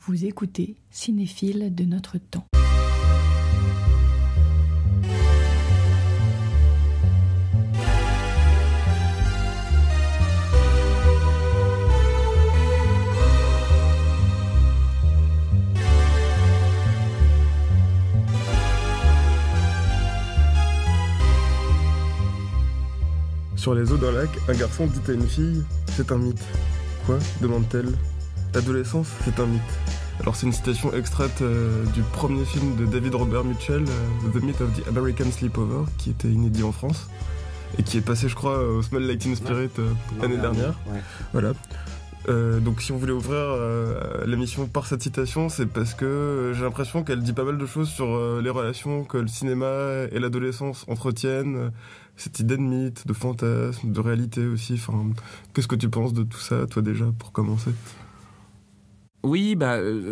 Vous écoutez Cinéphile de notre temps. Sur les eaux d'un lac, un garçon dit à une fille « C'est un mythe ». « Quoi » demande-t-elle. « L'adolescence, c'est un mythe. » Alors c'est une citation extraite du premier film de David Robert Mitchell, The Myth of the American Sleepover, qui était inédit en France, et qui est passé, je crois, au Smell Like Teen Spirit l'année dernière. Ouais. Voilà. Donc si on voulait ouvrir l'émission par cette citation, c'est parce que j'ai l'impression qu'elle dit pas mal de choses sur les relations que le cinéma et l'adolescence entretiennent, cette idée de mythe, de fantasme, de réalité aussi. Enfin, qu'est-ce que tu penses de tout ça, toi déjà, pour commencer ? Oui,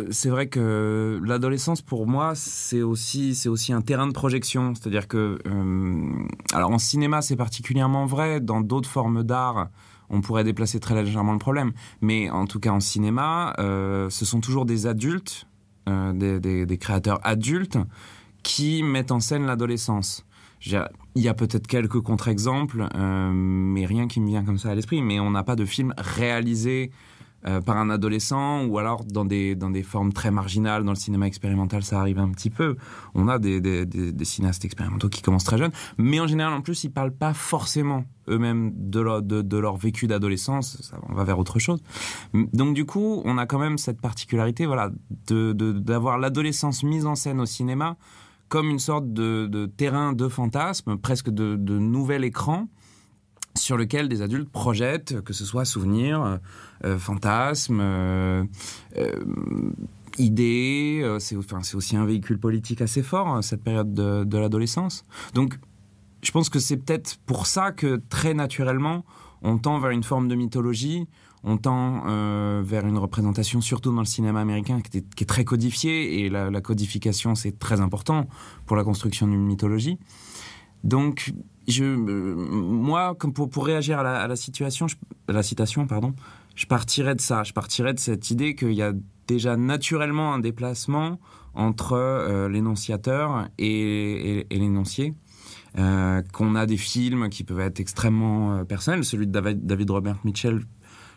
c'est vrai que l'adolescence, pour moi, c'est aussi un terrain de projection. C'est-à-dire que, alors en cinéma, c'est particulièrement vrai. Dans d'autres formes d'art, on pourrait déplacer très légèrement le problème. Mais en tout cas, en cinéma, ce sont toujours des adultes, des créateurs adultes, qui mettent en scène l'adolescence. Il y a peut-être quelques contre-exemples, mais rien qui me vient comme ça à l'esprit. Mais on n'a pas de film réalisé par un adolescent, ou alors dans des formes très marginales. Dans le cinéma expérimental, ça arrive un petit peu. On a des cinéastes expérimentaux qui commencent très jeunes, mais en général, en plus, ils parlent pas forcément eux-mêmes de leur vécu d'adolescence. On va vers autre chose. Donc du coup, on a quand même cette particularité, voilà, d'avoir l'adolescence mise en scène au cinéma comme une sorte de terrain de fantasme, presque de nouvel écran, sur lequel des adultes projettent, que ce soit souvenirs, fantasmes, idées. C'est aussi un véhicule politique assez fort, cette période de l'adolescence. Donc, je pense que c'est peut-être pour ça que, très naturellement, on tend vers une forme de mythologie, on tend vers une représentation, surtout dans le cinéma américain, qui est très codifiée, et la codification, c'est très important pour la construction d'une mythologie. Donc, moi, pour réagir à la citation, je partirais de ça. Je partirais de cette idée qu'il y a déjà naturellement un déplacement entre l'énonciateur et l'énoncié. Qu'on a des films qui peuvent être extrêmement personnels. Celui de David Robert Mitchell,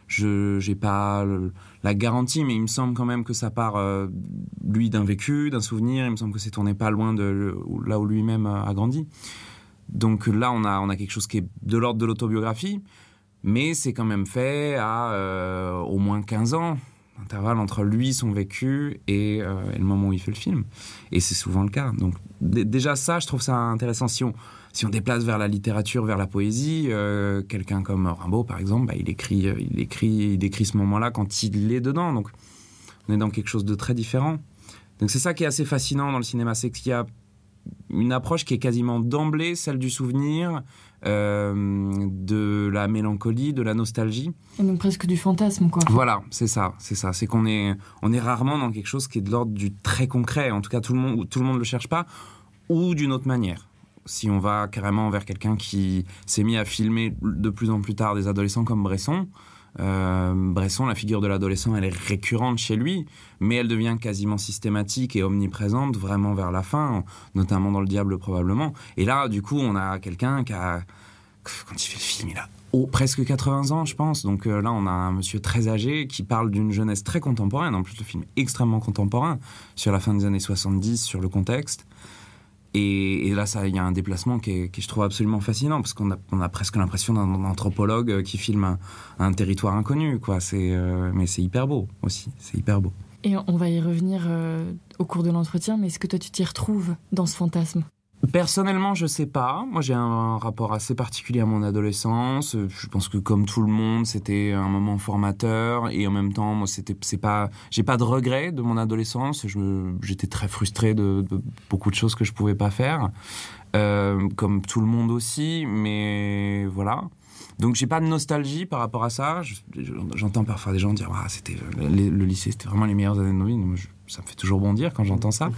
je n'ai pas la garantie, mais il me semble quand même que ça part, lui, d'un vécu, d'un souvenir. Il me semble que c'est tourné pas loin de là où lui-même a grandi. Donc là, on a quelque chose qui est de l'ordre de l'autobiographie, mais c'est quand même fait à au moins 15 ans, intervalle entre lui, son vécu, et le moment où il fait le film. Et c'est souvent le cas. Donc déjà ça, je trouve ça intéressant. Si on déplace vers la littérature, vers la poésie, quelqu'un comme Rimbaud, par exemple, il décrit ce moment-là quand il est dedans. Donc on est dans quelque chose de très différent. Donc c'est ça qui est assez fascinant dans le cinéma, c'est qu'il y a une approche qui est quasiment d'emblée celle du souvenir, de la mélancolie, de la nostalgie. Et donc presque du fantasme, quoi. Voilà, c'est ça. C'est qu'on est rarement dans quelque chose qui est de l'ordre du très concret. En tout cas, tout le monde le cherche pas, ou d'une autre manière. Si on va carrément vers quelqu'un qui s'est mis à filmer de plus en plus tard des adolescents comme Bresson, la figure de l'adolescent, elle est récurrente chez lui, mais elle devient quasiment systématique et omniprésente vraiment vers la fin, notamment dans Le Diable probablement. Et là, du coup, on a quelqu'un qui a, quand il fait le film, il a presque 80 ans, je pense. Donc là, on a un monsieur très âgé qui parle d'une jeunesse très contemporaine. En plus, le film est extrêmement contemporain, sur la fin des années 70, sur le contexte. Et là, il y a un déplacement qui je trouve absolument fascinant, parce qu'on a presque l'impression d'un anthropologue qui filme un territoire inconnu, quoi. Mais c'est hyper beau aussi, c'est hyper beau. Et on va y revenir au cours de l'entretien, mais est-ce que toi, tu t'y retrouves dans ce fantasme ? Personnellement, je sais pas. Moi, j'ai un rapport assez particulier à mon adolescence. Je pense que comme tout le monde, c'était un moment formateur, et en même temps, moi, j'ai pas de regrets de mon adolescence. J'étais très frustré de beaucoup de choses que je pouvais pas faire, comme tout le monde aussi. Mais voilà. Donc j'ai pas de nostalgie par rapport à ça. J'entends parfois des gens dire le lycée, c'était vraiment les meilleures années de nos vies. Ça me fait toujours bondir quand j'entends ça.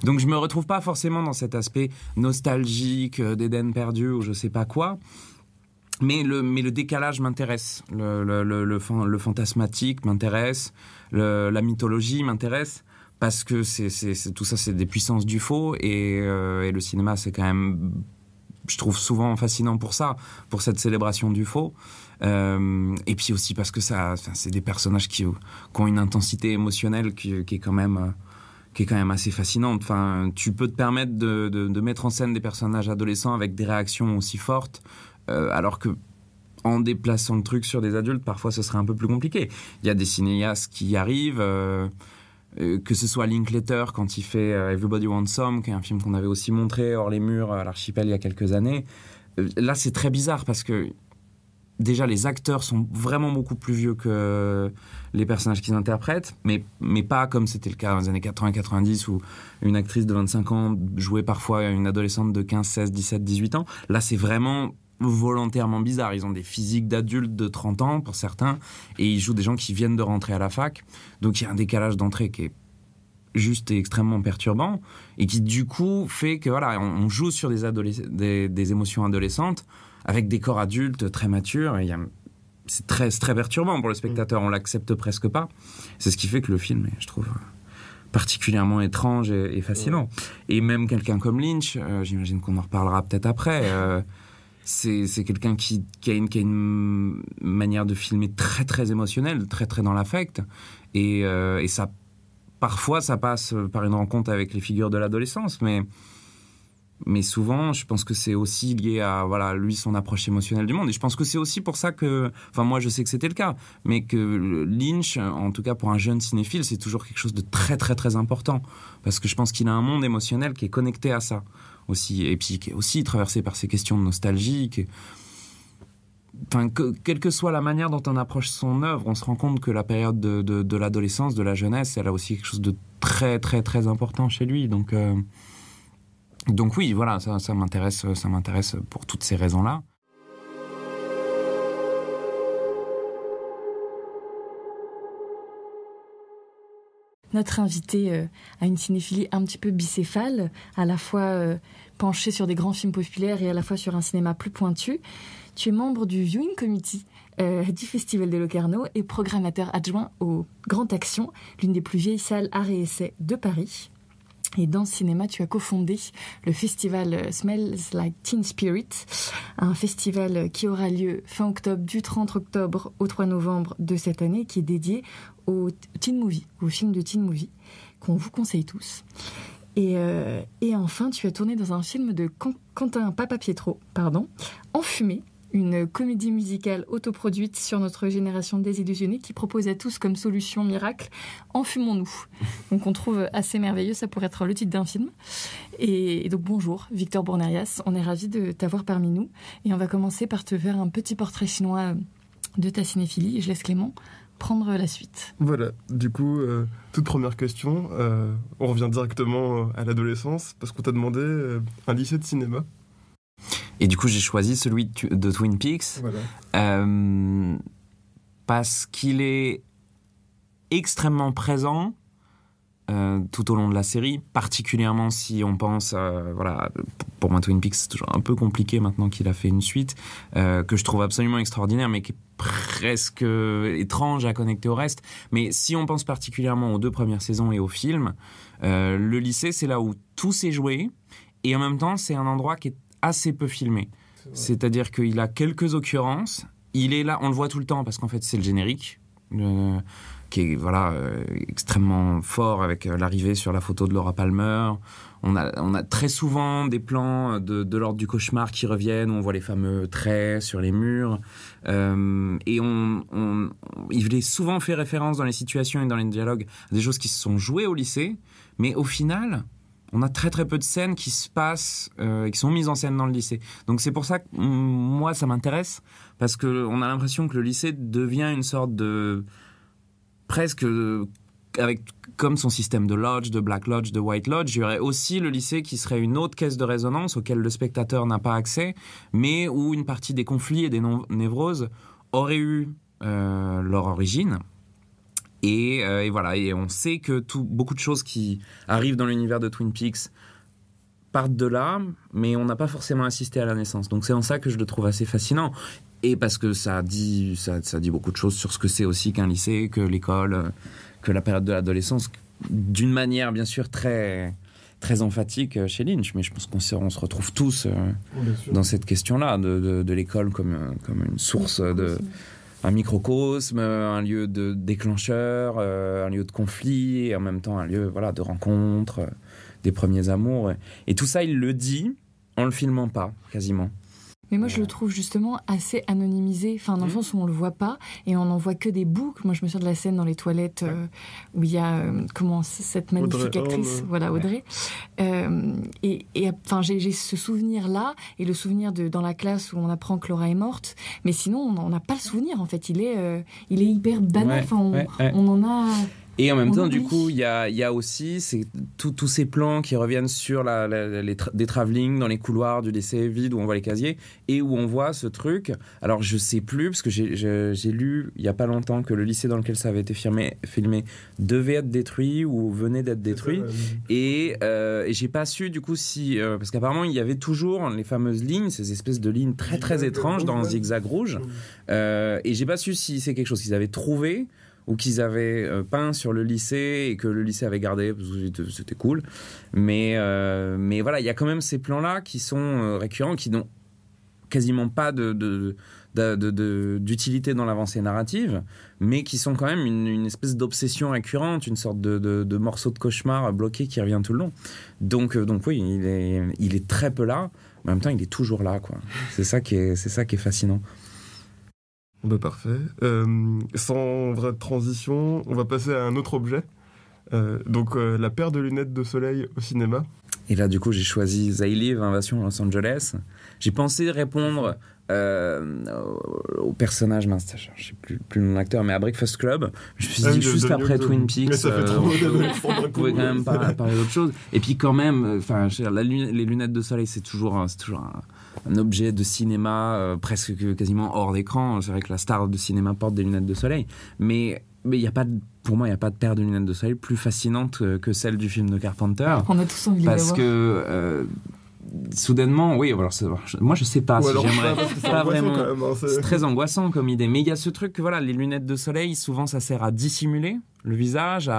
Donc je me retrouve pas forcément dans cet aspect nostalgique d'Éden perdu ou je sais pas quoi. Mais le décalage m'intéresse, le fantasmatique m'intéresse, la mythologie m'intéresse, parce que tout ça, c'est des puissances du faux, et le cinéma, c'est quand même, je trouve, souvent fascinant pour ça, pour cette célébration du faux. Et puis aussi parce que c'est des personnages qui ont une intensité émotionnelle qui est quand même assez fascinante. Enfin, tu peux te permettre de mettre en scène des personnages adolescents avec des réactions aussi fortes, alors que en déplaçant le truc sur des adultes, parfois ce serait un peu plus compliqué. Il y a des cinéastes qui y arrivent, que ce soit Linklater quand il fait Everybody Wants Some, qui est un film qu'on avait aussi montré hors les murs à l'Archipel il y a quelques années. Là, c'est très bizarre parce que déjà, les acteurs sont vraiment beaucoup plus vieux que les personnages qu'ils interprètent, mais pas comme c'était le cas dans les années 80-90 où une actrice de 25 ans jouait parfois une adolescente de 15, 16, 17, 18 ans. Là, c'est vraiment volontairement bizarre. Ils ont des physiques d'adultes de 30 ans pour certains, et ils jouent des gens qui viennent de rentrer à la fac. Donc il y a un décalage d'entrée qui est juste et extrêmement perturbant, et qui du coup fait que voilà, on joue sur des émotions adolescentes avec des corps adultes très matures, et c'est très perturbant pour le spectateur, on l'accepte presque pas. C'est ce qui fait que le film est, je trouve, particulièrement étrange et fascinant. Et même quelqu'un comme Lynch, j'imagine qu'on en reparlera peut-être après, c'est quelqu'un qui a une manière de filmer très émotionnelle, très dans l'affect, et ça, parfois ça passe par une rencontre avec les figures de l'adolescence, mais souvent, je pense que c'est aussi lié à lui, son approche émotionnelle du monde. Et je pense que c'est aussi pour ça que... Enfin, moi, je sais que c'était le cas, mais que Lynch, en tout cas pour un jeune cinéphile, c'est toujours quelque chose de très important. Parce que je pense qu'il a un monde émotionnel qui est connecté à ça aussi. Et puis qui est aussi traversé par ces questions de nostalgie. Quelle que soit la manière dont on approche son œuvre, on se rend compte que la période de l'adolescence, de la jeunesse, elle a aussi quelque chose de très important chez lui. Donc oui, voilà, ça m'intéresse pour toutes ces raisons-là. Notre invité a une cinéphilie un petit peu bicéphale, à la fois penchée sur des grands films populaires et à la fois sur un cinéma plus pointu. Tu es membre du Viewing Committee du Festival de Locarno et programmateur adjoint au Grand Action, l'une des plus vieilles salles art et essai de Paris. Et dans ce cinéma, tu as cofondé le festival Smells Like Teen Spirit, un festival qui aura lieu fin octobre, du 30 octobre au 3 novembre de cette année, qui est dédié au teen movie, au film de teen movie, qu'on vous conseille tous. Et enfin, tu as tourné dans un film de Quentin Papapietro, Enfumé, une comédie musicale autoproduite sur notre génération désillusionnée qui propose à tous comme solution miracle « Enfumons-nous ». Donc on trouve assez merveilleux, ça pourrait être le titre d'un film. Et donc bonjour Victor Bournerias, on est ravis de t'avoir parmi nous. Et on va commencer par te faire un petit portrait chinois de ta cinéphilie. Et je laisse Clément prendre la suite. Voilà, du coup, toute première question, on revient directement à l'adolescence, parce qu'on t'a demandé un lycée de cinéma. Et du coup, j'ai choisi celui de Twin Peaks, parce qu'il est extrêmement présent tout au long de la série, particulièrement si on pense, pour moi Twin Peaks c'est toujours un peu compliqué maintenant qu'il a fait une suite, que je trouve absolument extraordinaire, mais qui est presque étrange à connecter au reste. Mais si on pense particulièrement aux 2 premières saisons et au film, le lycée, c'est là où tout s'est joué, et en même temps, c'est un endroit qui est assez peu filmé. C'est-à-dire qu'il a quelques occurrences, il est là, on le voit tout le temps parce qu'en fait c'est le générique qui est extrêmement fort avec l'arrivée sur la photo de Laura Palmer. On a très souvent des plans de l'ordre du cauchemar qui reviennent, où on voit les fameux traits sur les murs, et il est souvent fait référence dans les situations et dans les dialogues à des choses qui se sont jouées au lycée, mais au final on a très peu de scènes qui se passent, qui sont mises en scène dans le lycée. Donc c'est pour ça que moi ça m'intéresse, parce qu'on a l'impression que le lycée devient une sorte de... presque avec comme son système de lodge, de black lodge, de white lodge, il y aurait aussi le lycée qui serait une autre caisse de résonance auquel le spectateur n'a pas accès, mais où une partie des conflits et des névroses auraient eu leur origine. Et voilà, et on sait que beaucoup de choses qui arrivent dans l'univers de Twin Peaks partent de là, mais on n'a pas forcément assisté à la naissance. Donc c'est en ça que je le trouve assez fascinant. Et parce que ça dit beaucoup de choses sur ce que c'est aussi qu'un lycée, que l'école, que la période de l'adolescence, d'une manière bien sûr très, très emphatique chez Lynch. Mais je pense qu'on se retrouve tous dans cette question-là de l'école comme une source un microcosme, un lieu de déclencheur, un lieu de conflit, et en même temps un lieu de rencontre, des premiers amours. Et tout ça, il le dit en le filmant pas, quasiment. Mais moi, je le trouve justement assez anonymisé, dans le sens où on le voit pas et on n'en voit que des bouts. Moi, je me souviens de la scène dans les toilettes où il y a cette magnifique actrice, Audrey. Et j'ai ce souvenir-là et le souvenir dans la classe où on apprend que Laura est morte. Mais sinon, on n'a pas le souvenir. En fait, il est hyper banal. On en a. Et en même temps, du coup, il y a aussi tous ces plans qui reviennent sur des travelling dans les couloirs du lycée vide où on voit les casiers et où on voit ce truc. Alors, je sais plus, parce que j'ai lu il y a pas longtemps que le lycée dans lequel ça avait été filmé devait être détruit ou venait d'être détruit. Et j'ai pas su, du coup, si... parce qu'apparemment, il y avait toujours les fameuses lignes, ces espèces de lignes très, très étranges dans un zigzag rouge. Et j'ai pas su si c'est quelque chose qu'ils avaient trouvé ou qu'ils avaient peint sur le lycée et que le lycée avait gardé parce que c'était cool. Mais voilà, il y a quand même ces plans-là qui sont récurrents, qui n'ont quasiment pas d'utilité dans l'avancée narrative, mais qui sont quand même une espèce d'obsession récurrente, une sorte de morceau de cauchemar bloqué qui revient tout le long. Donc oui, il est très peu là, mais en même temps, il est toujours là, quoi. C'est ça qui est fascinant. Parfait. Sans vraie transition, on va passer à un autre objet. La paire de lunettes de soleil au cinéma. Et là, du coup, j'ai choisi They Live, Invasion Los Angeles. J'ai pensé répondre au personnage, je ne sais plus le nom de l'acteur, mais à Breakfast Club. Je me suis dit, juste après Twin Peaks, mais ça fait trop on pouvait quand même parler d'autre chose. Et puis quand même, les lunettes de soleil, c'est toujours un objet de cinéma presque quasiment hors d'écran. C'est vrai que la star de cinéma porte des lunettes de soleil, mais pour moi, il n'y a pas de paire de lunettes de soleil plus fascinante que celle du film de Carpenter. On a tous envie de les parce voir. Que soudainement, oui, alors moi je sais pas si j'aimerais. Pas vraiment. Même, hein, c'est très angoissant comme idée. Mais il y a ce truc que les lunettes de soleil, souvent ça sert à dissimuler le visage,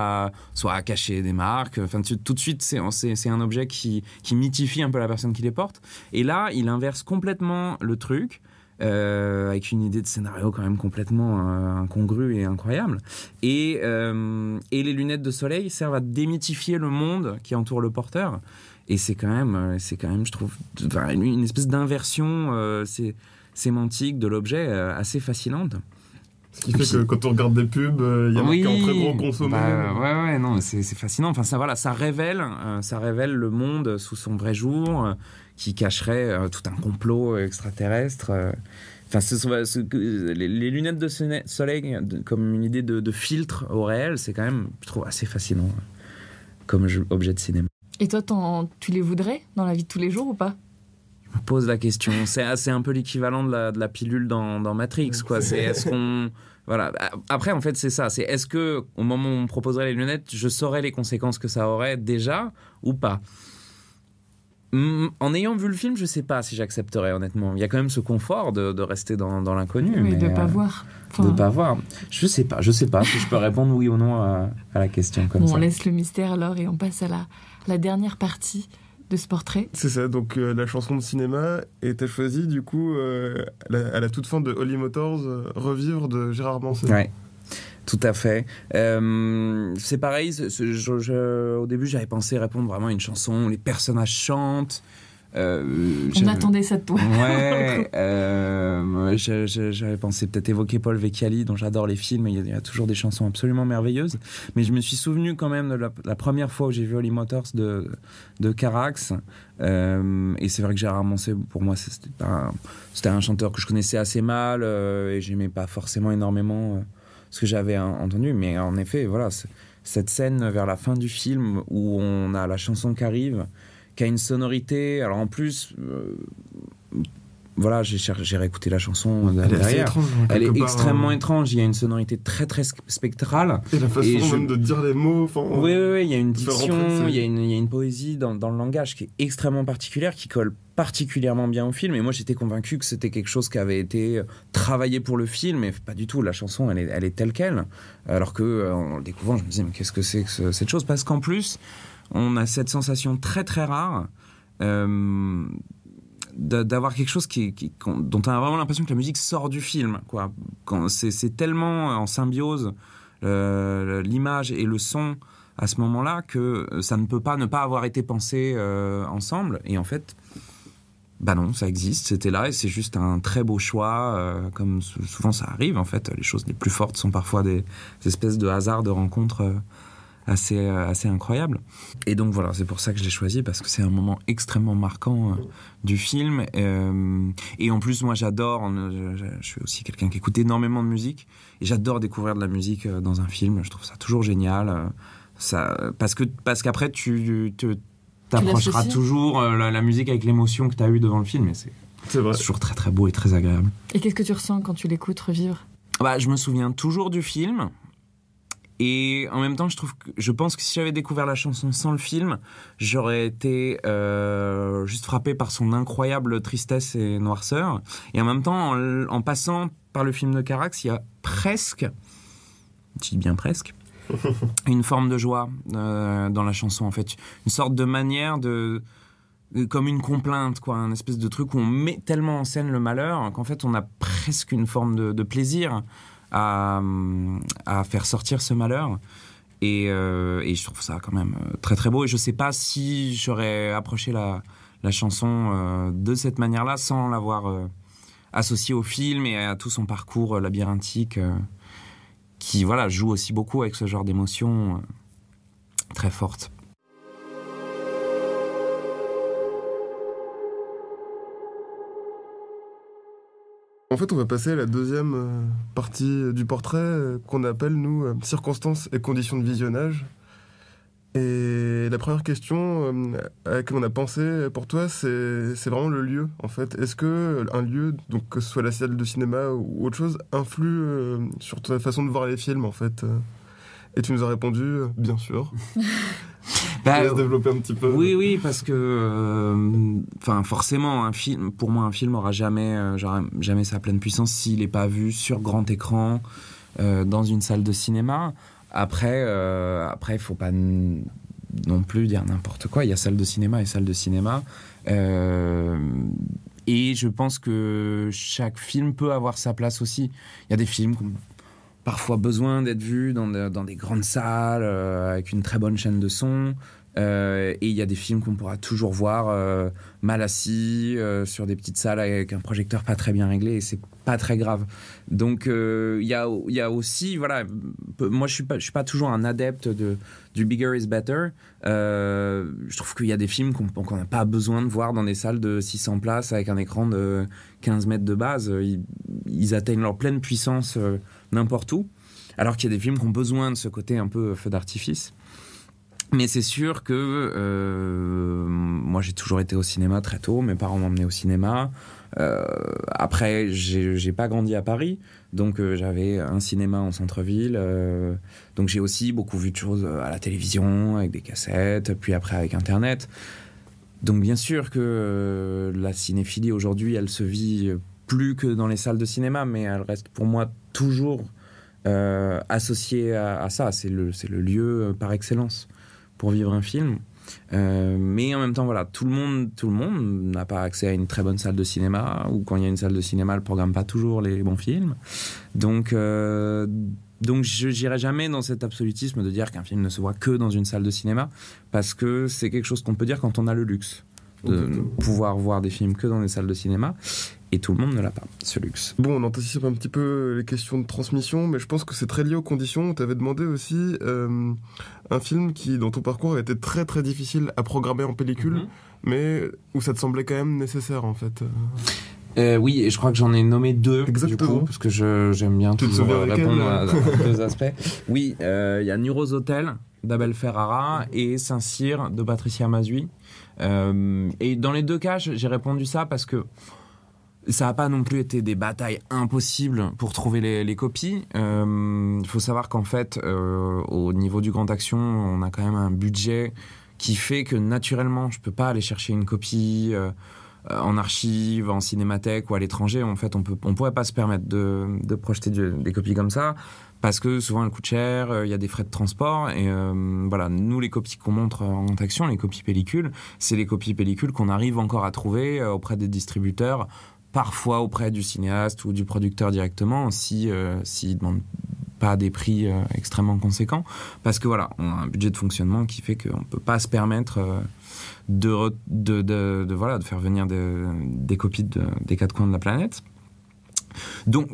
soit à cacher des marques. Enfin, tout de suite, c'est un objet qui mythifie un peu la personne qui les porte. Et là, il inverse complètement le truc. Avec une idée de scénario quand même complètement incongrue et incroyable. Et les lunettes de soleil servent à démythifier le monde qui entoure le porteur. Et c'est quand même, je trouve, une espèce d'inversion sémantique de l'objet assez fascinante. Ce qui fait que quand on regarde des pubs, il y a marqué en très gros consommé. Non, c'est fascinant. Enfin, ça révèle le monde sous son vrai jour, qui cacherait tout un complot extraterrestre. Les lunettes de soleil comme une idée de filtre au réel, c'est quand même, je trouve, assez fascinant comme objet de cinéma. Et toi, tu les voudrais dans la vie de tous les jours ou pas ? Je me pose la question. C'est un peu l'équivalent de la pilule dans Matrix, quoi. Est-ce qu'on... Voilà. Après, en fait, c'est ça. Est-ce que, au moment où on me proposerait les lunettes, je saurais les conséquences que ça aurait déjà ou pas ? En ayant vu le film, je sais pas si j'accepterais, honnêtement. Il y a quand même ce confort de rester dans l'inconnu. Oui, mais de pas voir. De pas voir. Je sais pas si je peux répondre oui ou non à la question comme ça. On laisse le mystère alors et on passe à la dernière partie de ce portrait. C'est ça, donc la chanson de cinéma, et t'as choisi du coup à la toute fin de Holly Motors, Revivre de Gérard Manset. Ouais. Tout à fait. C'est pareil, au début j'avais pensé répondre vraiment à une chanson où les personnages chantent. On attendait ça de toi. Ouais, j'avais pensé peut-être évoquer Paul Vecchiali, dont j'adore les films, il y a toujours des chansons absolument merveilleuses. Mais je me suis souvenu quand même de la première fois où j'ai vu Holly Motors de Carax. Et c'est vrai que Gérard Manset, pour moi, c'était un chanteur que je connaissais assez mal et j'aimais pas forcément énormément ce que j'avais entendu. Mais en effet, voilà, cette scène vers la fin du film où on a la chanson qui arrive, qui a une sonorité, alors en plus voilà, j'ai réécouté la chanson Elle est assez derrière. étrange. Elle est quelque part, extrêmement hein. étrange. Il y a une sonorité très très spectrale. Et la façon même de dire les mots. Oui, il y a une faire diction, rentrer, il y a une poésie dans le langage qui est extrêmement particulière, qui colle particulièrement bien au film. Et moi, j'étais convaincu que c'était quelque chose qui avait été travaillé pour le film, mais pas du tout. La chanson, elle est telle quelle. Alors que, en le découvrant, je me disais, mais qu'est-ce que c'est que cette chose ? Parce qu'en plus, on a cette sensation très très rare. D'avoir quelque chose dont on a vraiment l'impression que la musique sort du film, quoi. C'est tellement en symbiose l'image et le son à ce moment-là que ça ne peut pas ne pas avoir été pensé ensemble. Et en fait, bah non, ça existe, c'était là et c'est juste un très beau choix, comme souvent ça arrive en fait. Les choses les plus fortes sont parfois des espèces de hasards de rencontres assez incroyable. Et donc voilà, c'est pour ça que je l'ai choisi, parce que c'est un moment extrêmement marquant du film. Et en plus, moi j'adore, je suis aussi quelqu'un qui écoute énormément de musique, et j'adore découvrir de la musique dans un film, je trouve ça toujours génial. Parce qu'après, tu t'approcheras toujours la musique avec l'émotion que tu as eue devant le film, et c'est vrai. toujours très très beau et très agréable. Et qu'est-ce que tu ressens quand tu l'écoutes revivre ? Bah, je me souviens toujours du film. Et en même temps, je pense que si j'avais découvert la chanson sans le film, j'aurais été juste frappé par son incroyable tristesse et noirceur. Et en même temps, en passant par le film de Carax, il y a presque, je dis bien presque, une forme de joie dans la chanson, en fait. Une sorte de manière comme une complainte, quoi, un espèce de truc où on met tellement en scène le malheur qu'en fait, on a presque une forme de plaisir à faire sortir ce malheur, et je trouve ça quand même très très beau. Et je sais pas si j'aurais approché la chanson de cette manière-là sans l'avoir associée au film et à tout son parcours labyrinthique qui voilà joue aussi beaucoup avec ce genre d'émotions très fortes. En fait, on va passer à la deuxième partie du portrait qu'on appelle, nous, circonstances et conditions de visionnage. Et la première question à laquelle on a pensé pour toi, c'est vraiment le lieu, en fait. Est-ce que un lieu, donc que ce soit la salle de cinéma ou autre chose, influe sur ta façon de voir les films, en fait Et tu nous as répondu, bien sûr. Bah, se développer un petit peu. Oui, parce que, forcément, pour moi, un film n'aura jamais sa pleine puissance s'il n'est pas vu sur grand écran, dans une salle de cinéma. Après, il faut pas non plus dire n'importe quoi. Il y a salle de cinéma et salle de cinéma. Et je pense que chaque film peut avoir sa place aussi. Il y a des films qui ont parfois besoin d'être vus dans des grandes salles, avec une très bonne chaîne de son. Et il y a des films qu'on pourra toujours voir mal assis, sur des petites salles avec un projecteur pas très bien réglé, et c'est pas très grave. Donc il y a aussi, voilà, moi je suis pas toujours un adepte du bigger is better. Je trouve qu'il y a des films qu'on n'a pas besoin de voir dans des salles de 600 places avec un écran de 15 mètres de base. Ils atteignent leur pleine puissance n'importe où, alors qu'il y a des films qui ont besoin de ce côté un peu feu d'artifice. Mais c'est sûr que moi j'ai toujours été au cinéma très tôt, mes parents m'emmenaient au cinéma. Après, j'ai pas grandi à Paris, donc j'avais un cinéma en centre-ville. Donc j'ai aussi beaucoup vu de choses à la télévision, avec des cassettes, puis après avec Internet. Donc bien sûr que la cinéphilie aujourd'hui, elle se vit plus que dans les salles de cinéma, mais elle reste pour moi toujours associée à ça. C'est le lieu par excellence pour vivre un film. Mais en même temps, voilà, tout le monde n'a pas accès à une très bonne salle de cinéma, ou quand il y a une salle de cinéma, elle ne programme pas toujours les bons films. Donc je n'irai jamais dans cet absolutisme de dire qu'un film ne se voit que dans une salle de cinéma, parce que c'est quelque chose qu'on peut dire quand on a le luxe de pouvoir voir des films que dans des salles de cinéma, et tout le monde ne l'a pas, ce luxe. Bon, on anticipe un petit peu les questions de transmission, mais je pense que c'est très lié aux conditions. On t'avait demandé aussi un film qui, dans ton parcours, a été très très difficile à programmer en pellicule, mais où ça te semblait quand même nécessaire, en fait. Oui, et je crois que j'en ai nommé deux. Exactement. Du coup, parce que j'aime bien toujours répondre à deux aspects. Oui, il y a Nuro's Hotel d'Abel Ferrara et Saint-Cyr de Patricia Mazui. Et dans les deux cas, j'ai répondu ça parce que Ça n'a pas non plus été des batailles impossibles pour trouver les copies. Il faut savoir qu'en fait, au niveau du Grand Action, on a quand même un budget qui fait que naturellement, je ne peux pas aller chercher une copie en archive, en cinémathèque ou à l'étranger. En fait, on pourrait pas se permettre de projeter des copies comme ça parce que souvent elles coûtent cher, il y a des frais de transport et voilà, nous les copies qu'on montre en Grand Action, les copies pellicules, c'est les copies pellicules qu'on arrive encore à trouver auprès des distributeurs, parfois auprès du cinéaste ou du producteur directement, s'ils ne demandent pas des prix extrêmement conséquents. Parce que voilà, on a un budget de fonctionnement qui fait qu'on ne peut pas se permettre de faire venir des copies des quatre coins de la planète. Donc,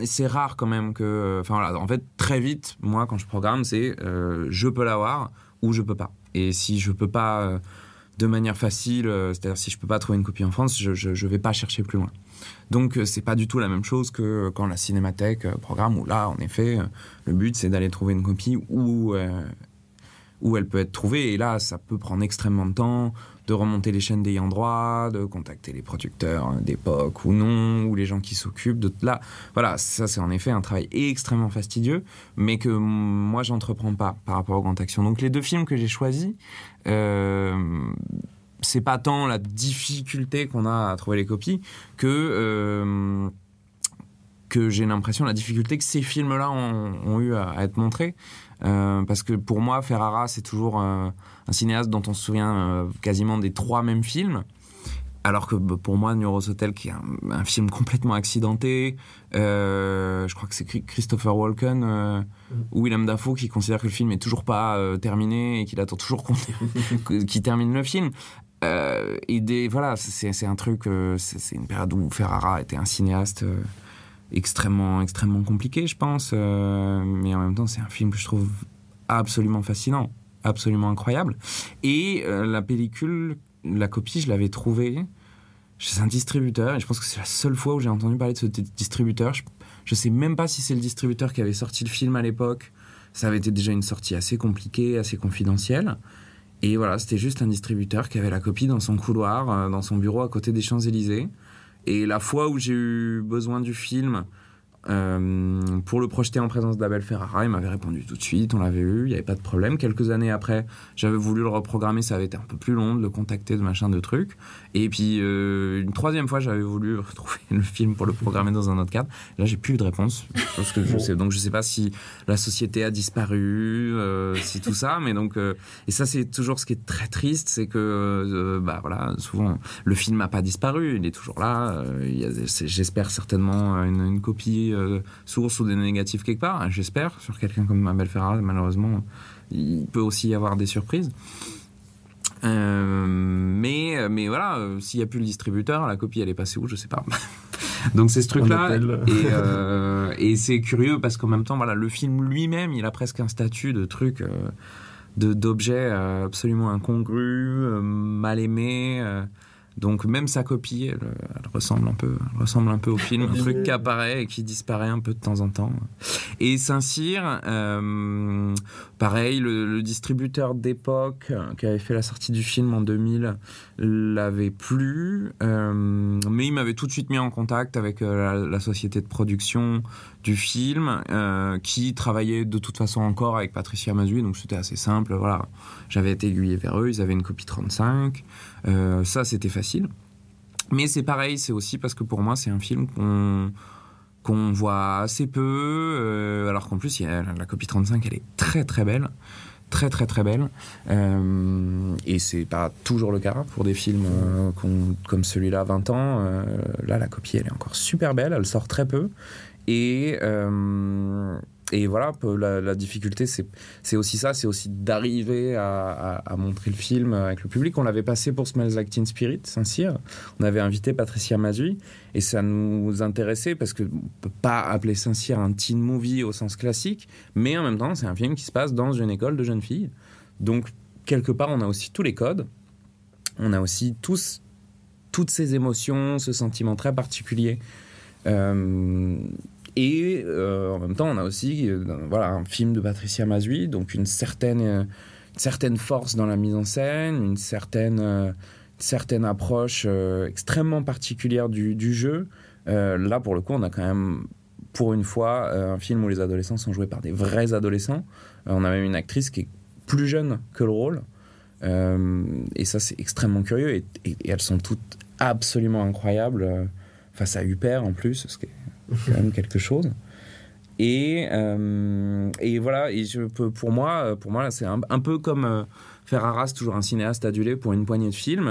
c'est rare quand même que... en fait, très vite, moi, quand je programme, c'est je peux l'avoir ou je peux pas. Et si je peux pas... de manière facile, c'est-à-dire si je peux pas trouver une copie en France, je vais pas chercher plus loin. Donc c'est pas du tout la même chose que quand la Cinémathèque programme, où là, en effet, le but c'est d'aller trouver une copie où elle peut être trouvée, et là, ça peut prendre extrêmement de temps, de remonter les chaînes d'ayants droit, de contacter les producteurs d'époque ou non, ou les gens qui s'occupent de... Là, voilà, ça c'est en effet un travail extrêmement fastidieux, mais que moi, j'entreprends pas par rapport au Grand Action. Donc les deux films que j'ai choisis, c'est pas tant la difficulté qu'on a à trouver les copies que j'ai l'impression, la difficulté que ces films-là ont eu à être montrés. Parce que pour moi, Ferrara, c'est toujours un cinéaste dont on se souvient quasiment des 3 mêmes films. Alors que pour moi, Neuros Hotel, qui est un film complètement accidenté, je crois que c'est Christopher Walken ou Willem Dafoe qui considère que le film est toujours pas terminé et qu'il attend toujours qu'il termine le film. Voilà, c'est un truc, c'est une période où Ferrara était un cinéaste extrêmement compliqué, je pense, mais en même temps, c'est un film que je trouve absolument fascinant, absolument incroyable. Et la pellicule, la copie, je l'avais trouvée chez un distributeur, et je pense que c'est la seule fois où j'ai entendu parler de ce distributeur. Je sais même pas si c'est le distributeur qui avait sorti le film à l'époque. Ça avait été déjà une sortie assez compliquée, assez confidentielle. Et voilà, c'était juste un distributeur qui avait la copie dans son couloir, dans son bureau à côté des Champs-Élysées. Et la fois où j'ai eu besoin du film pour le projeter en présence d'Abel Ferrara, il m'avait répondu tout de suite, on l'avait eu, il n'y avait pas de problème. Quelques années après, j'avais voulu le reprogrammer, ça avait été un peu plus long de le contacter, de machin, de trucs. Et puis, une 3e fois, j'avais voulu retrouver le film pour le programmer dans un autre cadre. Là, j'ai plus eu de réponse. Parce que donc, je sais pas si la société a disparu, si tout ça, mais donc... et ça, c'est toujours ce qui est très triste, c'est que, voilà, souvent, le film n'a pas disparu, il est toujours là. Il y a, j'espère certainement une copie source ou des négatifs quelque part, j'espère, sur quelqu'un comme Abel Ferrara. Malheureusement, il peut aussi y avoir des surprises. Mais voilà, s'il n'y a plus le distributeur, la copie elle est passée où, je sais pas. Donc c'est ce truc-là, et c'est curieux parce qu'en même temps, voilà, le film lui-même, il a presque un statut de truc, d'objet absolument incongru, mal aimé. Donc même sa copie, elle ressemble un peu au film, un truc qui apparaît et qui disparaît un peu de temps en temps. Et Saint-Cyr, pareil, le distributeur d'époque qui avait fait la sortie du film en 2000 l'avait plu, mais il m'avait tout de suite mis en contact avec la société de production du film, qui travaillait de toute façon encore avec Patricia Mazui, donc c'était assez simple, voilà. J'avais été aiguillé vers eux, ils avaient une copie 35, ça c'était facile. Mais c'est pareil, c'est aussi parce que pour moi c'est un film qu'on voit assez peu, alors qu'en plus la copie 35 elle est très très belle. Très très très belle, et c'est pas toujours le cas pour des films comme celui-là, 20 ans. Là la copie elle est encore super belle, elle sort très peu, et voilà, la difficulté c'est aussi ça, c'est aussi d'arriver à montrer le film avec le public. On l'avait passé pour Smells Like Teen Spirit, Saint-Cyr, on avait invité Patricia Mazui et ça nous intéressait parce que on peut pas appeler Saint-Cyr un teen movie au sens classique, mais en même temps c'est un film qui se passe dans une école de jeunes filles, donc quelque part on a aussi tous les codes, on a aussi toutes ces émotions, ce sentiment très particulier, et en même temps, on a aussi voilà, un film de Patricia Mazui, donc une certaine force dans la mise en scène, une certaine certaine approche extrêmement particulière du jeu. Là, pour le coup, on a quand même, pour une fois, un film où les adolescents sont joués par des vrais adolescents. On a même une actrice qui est plus jeune que le rôle. Et ça, c'est extrêmement curieux. Et elles sont toutes absolument incroyables, face à Huppert en plus, ce qui est quand même quelque chose. Et voilà, et pour moi là, c'est un peu comme faire Arras, toujours un cinéaste adulé pour une poignée de films.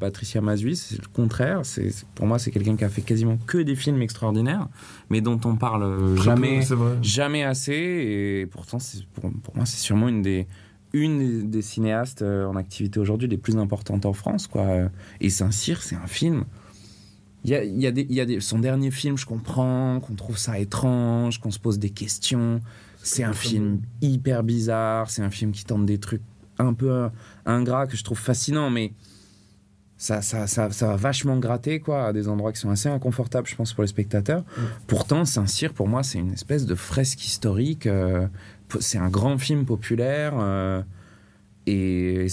Patricia Mazuy, c'est le contraire. Pour moi, c'est quelqu'un qui a fait quasiment que des films extraordinaires, mais dont on parle jamais assez. Et pourtant, pour moi, c'est sûrement une des cinéastes en activité aujourd'hui les plus importantes en France, quoi. Et Saint-Cyr, c'est un film. Il y a son dernier film, je comprends qu'on trouve ça étrange, qu'on se pose des questions. C'est un film hyper bizarre, c'est un film qui tente des trucs un peu ingrats que je trouve fascinants, mais ça va vachement gratter, quoi, à des endroits qui sont assez inconfortables, je pense, pour les spectateurs. Pourtant, Saint-Cyr, pour moi, c'est une espèce de fresque historique. C'est un grand film populaire. Et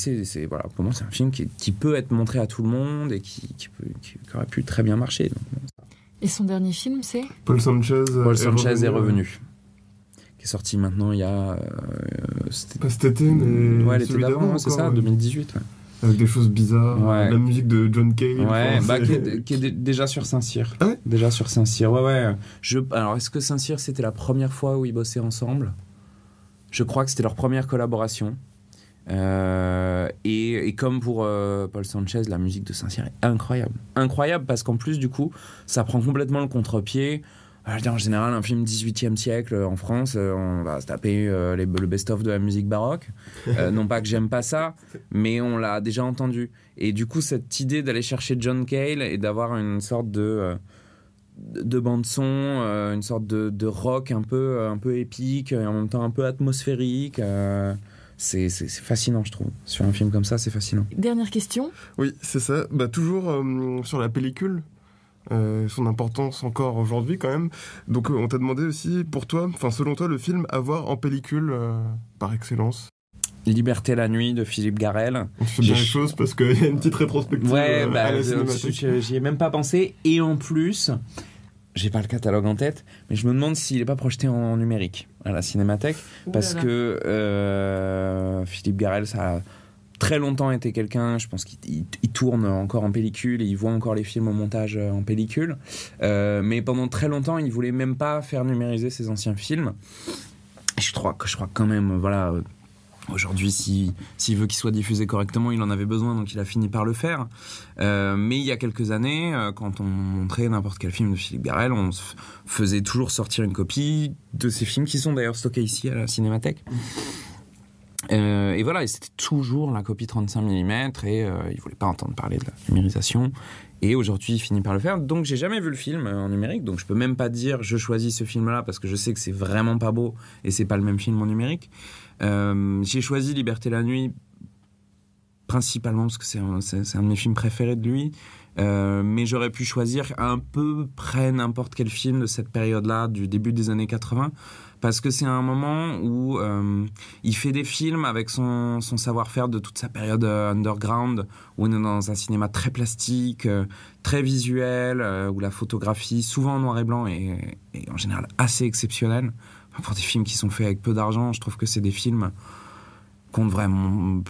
voilà, pour moi, c'est un film qui peut être montré à tout le monde et qui aurait pu très bien marcher. Donc. Et son dernier film, c'est Paul Sanchez est revenu. Qui est sorti maintenant il y a... pas cet été, mais ouais, l'été d'avant, c'est ça, 2018. Ouais. Avec des choses bizarres, ouais. La musique de John Cale. Ouais, qui est déjà sur Saint-Cyr. Ah ouais, déjà sur Saint-Cyr, ouais. Alors, est-ce que Saint-Cyr, c'était la première fois où ils bossaient ensemble ? Je crois que c'était leur première collaboration. Et comme pour Paul Sanchez, la musique de Saint-Cyr est incroyable. Incroyable parce qu'en plus, du coup, ça prend complètement le contre-pied. En général, un film 18e siècle en France, on va se taper le best-of de la musique baroque. Non pas que j'aime pas ça, mais on l'a déjà entendu. Et du coup, cette idée d'aller chercher John Cale et d'avoir une sorte de bande-son, une sorte de rock un peu épique et en même temps un peu atmosphérique... C'est fascinant, je trouve. Sur un film comme ça, c'est fascinant. Dernière question. Oui, c'est ça. Toujours sur la pellicule, son importance encore aujourd'hui quand même. Donc on t'a demandé aussi, pour toi, selon toi, le film à voir en pellicule par excellence. Liberté la nuit de Philippe Garrel. On fait bien les choses parce qu'il y a une petite rétrospective à la Cinémathèque. J'y ai même pas pensé. Et en plus... J'ai pas le catalogue en tête, mais je me demande s'il est pas projeté en numérique à la Cinémathèque, parce que Philippe Garrel, ça a très longtemps été quelqu'un, je pense qu'il tourne encore en pellicule et il voit encore les films au montage en pellicule, mais pendant très longtemps, il voulait même pas faire numériser ses anciens films. Et je crois quand même, voilà. Aujourd'hui, s'il veut qu'il soit diffusé correctement, il en avait besoin, donc il a fini par le faire. Mais il y a quelques années, quand on montrait n'importe quel film de Philippe Garrel, on faisait toujours sortir une copie de ces films qui sont d'ailleurs stockés ici à la Cinémathèque. Et voilà, et c'était toujours la copie 35 mm et il voulait pas entendre parler de la numérisation. Et aujourd'hui, il finit par le faire. Donc, j'ai jamais vu le film en numérique. Donc, je peux même pas dire je choisis ce film-là parce que je sais que c'est vraiment pas beau et c'est pas le même film en numérique. J'ai choisi Liberté la nuit principalement parce que c'est un de mes films préférés de lui. Mais j'aurais pu choisir à peu près n'importe quel film de cette période-là, du début des années 80, parce que c'est un moment où il fait des films avec son savoir-faire de toute sa période underground, où on est dans un cinéma très plastique, très visuel, où la photographie, souvent en noir et blanc, est en général assez exceptionnelle. Enfin, pour des films qui sont faits avec peu d'argent, je trouve que c'est des films qu'on devrait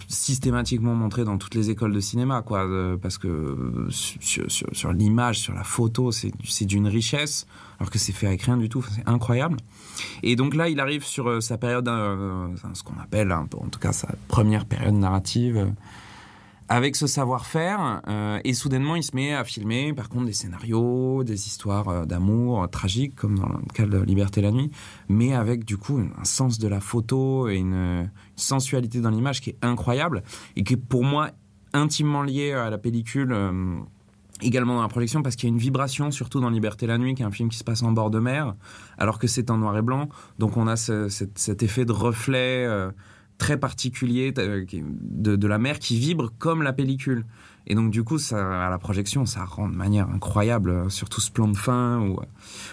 systématiquement montrer dans toutes les écoles de cinéma, quoi, parce que sur l'image, sur la photo, c'est d'une richesse, alors que c'est fait avec rien du tout, c'est incroyable. Et donc là, il arrive sur sa période, ce qu'on appelle, en tout cas sa première période narrative, avec ce savoir-faire, et soudainement, il se met à filmer, par contre, des scénarios, des histoires d'amour tragiques, comme dans le cas de Liberté la nuit, mais avec, du coup, un sens de la photo et une sensualité dans l'image qui est incroyable, et qui est, pour moi, intimement liée à la pellicule, également dans la projection, parce qu'il y a une vibration, surtout dans Liberté la nuit, qui est un film qui se passe en bord de mer, alors que c'est en noir et blanc, donc on a cet effet de reflet... très particulier de la mer qui vibre comme la pellicule. Et donc, du coup, ça, à la projection, ça rend de manière incroyable, surtout ce plan de fin où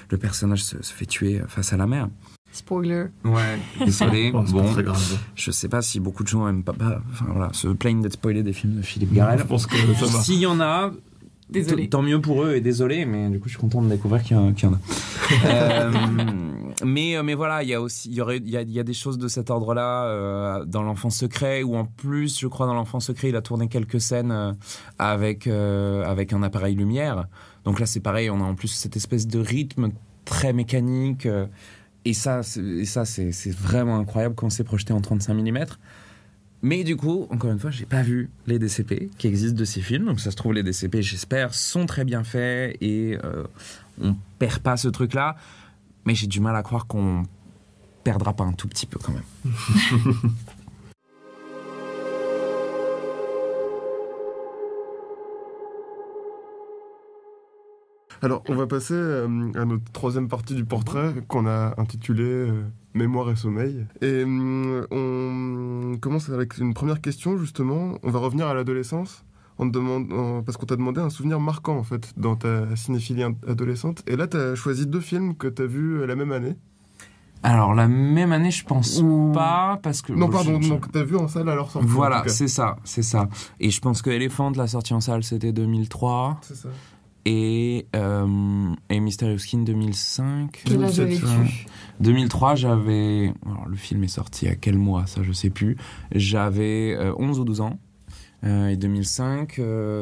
le personnage se fait tuer face à la mer. Spoiler. Ouais, désolé. Oh, c'est pas Bon, très grave. je sais pas si beaucoup de gens aiment pas, enfin voilà, se plaignent d'être spoilés des films de Philippe Garrel. Je pense que ça va. S'il y en a, Désolé. tant mieux pour eux et désolé, mais du coup je suis content de découvrir qu'il y en a. Mais voilà, il y a des choses de cet ordre-là dans L'Enfant Secret, où en plus, je crois, dans L'Enfant Secret, il a tourné quelques scènes avec un appareil lumière. Donc là, c'est pareil, on a en plus cette espèce de rythme très mécanique. Et ça, c'est vraiment incroyable quand c'est projeté en 35 mm. Mais du coup, encore une fois, j'ai pas vu les DCP qui existent de ces films. Donc ça se trouve, les DCP, j'espère, sont très bien faits et on perd pas ce truc-là. Mais j'ai du mal à croire qu'on perdra pas un tout petit peu quand même. Alors, on va passer à notre troisième partie du portrait qu'on a intitulé Mémoire et sommeil. Et on commence avec une première question, justement. On va revenir à l'adolescence parce qu'on t'a demandé un souvenir marquant, en fait, dans ta cinéphilie adolescente. Et là, t'as choisi 2 films que t'as vus la même année. Alors, la même année, je pense pas, parce que... Non, pardon, donc t'as vu en salle à leur sortie. Voilà, c'est ça. Et je pense que Elephant, la sortie en salle, c'était 2003. C'est ça. Et Mysterious Skin 2005. Quel âge avais-tu ? 2003, j'avais... Alors, le film est sorti à quel mois, ça, je sais plus. J'avais 11 ou 12 ans. Et 2005,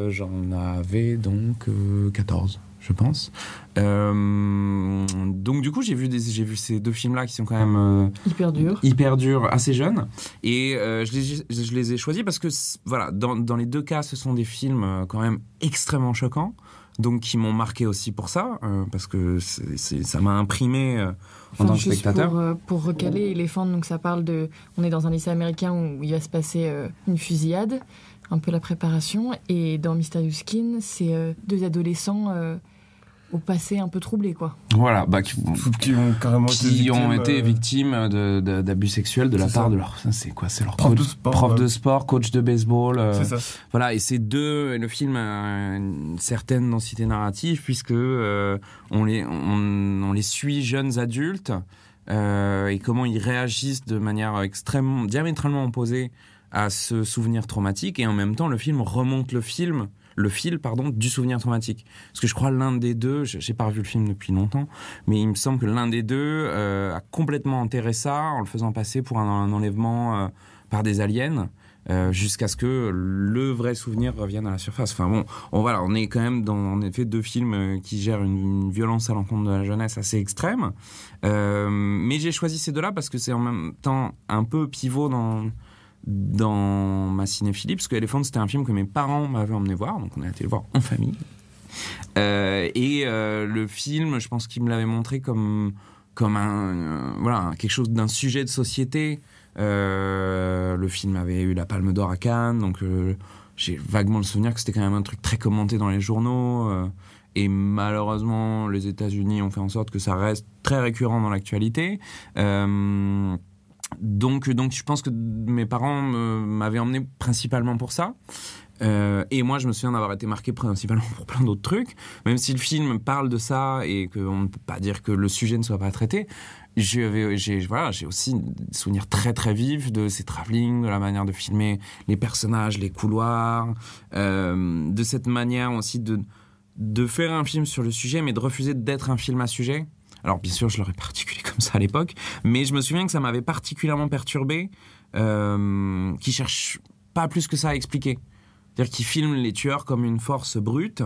j'en avais donc 14, je pense. Donc, du coup, j'ai vu ces 2 films-là qui sont quand même... hyper durs, assez jeunes. Et je les ai choisis parce que, voilà, dans les 2 cas, ce sont des films quand même extrêmement choquants. Donc, qui m'ont marqué aussi pour ça, parce que ça m'a imprimé en tant que spectateur. Pour recaler, Elephant, donc ça parle de... On est dans un lycée américain où il va se passer une fusillade, un peu la préparation. Et dans Mysterious Skin, c'est 2 adolescents au passé un peu troublé, quoi. Voilà, qui ont carrément été victimes d'abus sexuels de la part de leur... C'est quoi ? C'est leur prof de sport, coach de baseball. C'est ça. Voilà, et ces 2... Le film a une certaine densité narrative, puisque on les suit jeunes adultes, et comment ils réagissent de manière diamétralement opposée à ce souvenir traumatique, et en même temps, le film remonte le fil du souvenir traumatique. Parce que je crois l'un des 2, j'ai pas revu le film depuis longtemps, mais il me semble que l'un des 2 a complètement enterré ça en le faisant passer pour un enlèvement par des aliens, jusqu'à ce que le vrai souvenir revienne à la surface. Enfin bon, on est quand même dans, en effet, 2 films qui gèrent une violence à l'encontre de la jeunesse assez extrême. Mais j'ai choisi ces 2-là parce que c'est en même temps un peu pivot dans ma cinéphilie, parce que Elephant, c'était un film que mes parents m'avaient emmené voir, donc on a été le voir en famille. Le film, je pense qu'ils me l'avaient montré comme quelque chose d'un sujet de société. Le film avait eu la Palme d'Or à Cannes, donc j'ai vaguement le souvenir que c'était quand même un truc très commenté dans les journaux. Et malheureusement, les États-Unis ont fait en sorte que ça reste très récurrent dans l'actualité. Donc je pense que mes parents m'avaient emmené principalement pour ça. Et moi, je me souviens d'avoir été marqué principalement pour plein d'autres trucs. Même si le film parle de ça et qu'on ne peut pas dire que le sujet ne soit pas traité, j'ai aussi des souvenirs très très vifs de ces travelling, de la manière de filmer les personnages, les couloirs, de cette manière aussi de faire un film sur le sujet, mais de refuser d'être un film à sujet. Alors, bien sûr, je l'aurais pas articulé comme ça à l'époque, mais je me souviens que ça m'avait particulièrement perturbé, qui cherche pas plus que ça à expliquer. C'est-à-dire qu'il filme les tueurs comme une force brute,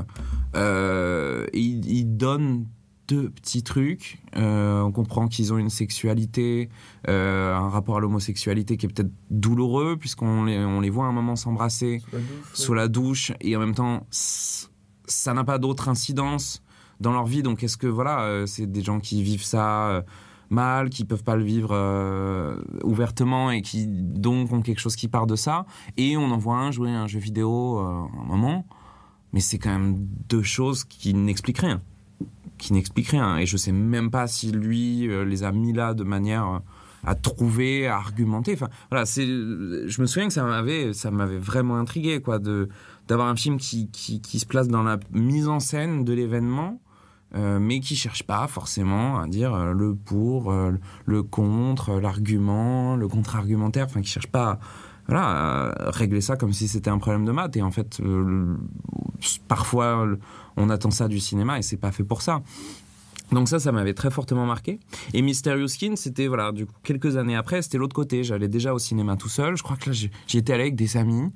et il donne 2 petits trucs. On comprend qu'ils ont une sexualité, un rapport à l'homosexualité qui est peut-être douloureux, puisqu'on les voit à un moment s'embrasser sous la douche, et en même temps, ça n'a pas d'autre incidence dans leur vie. Donc est-ce que c'est des gens qui vivent ça mal, qui peuvent pas le vivre ouvertement, et qui donc ont quelque chose qui part de ça, et on en voit un jouer à un jeu vidéo à un moment, mais c'est quand même 2 choses qui n'expliquent rien, et je sais même pas si lui les a mis là de manière à trouver, à argumenter. Enfin voilà, je me souviens que ça m'avait vraiment intrigué, quoi, d'avoir un film qui se place dans la mise en scène de l'événement, mais qui cherche pas forcément à dire le pour, le contre, l'argument, le contre-argumentaire, enfin qui cherche pas à régler ça comme si c'était un problème de maths. Et en fait, parfois, on attend ça du cinéma et c'est pas fait pour ça. Donc ça m'avait très fortement marqué. Et Mysterious Skin, c'était, du coup, quelques années après, c'était l'autre côté. J'allais déjà au cinéma tout seul. Je crois que là, j'y étais allé avec des amis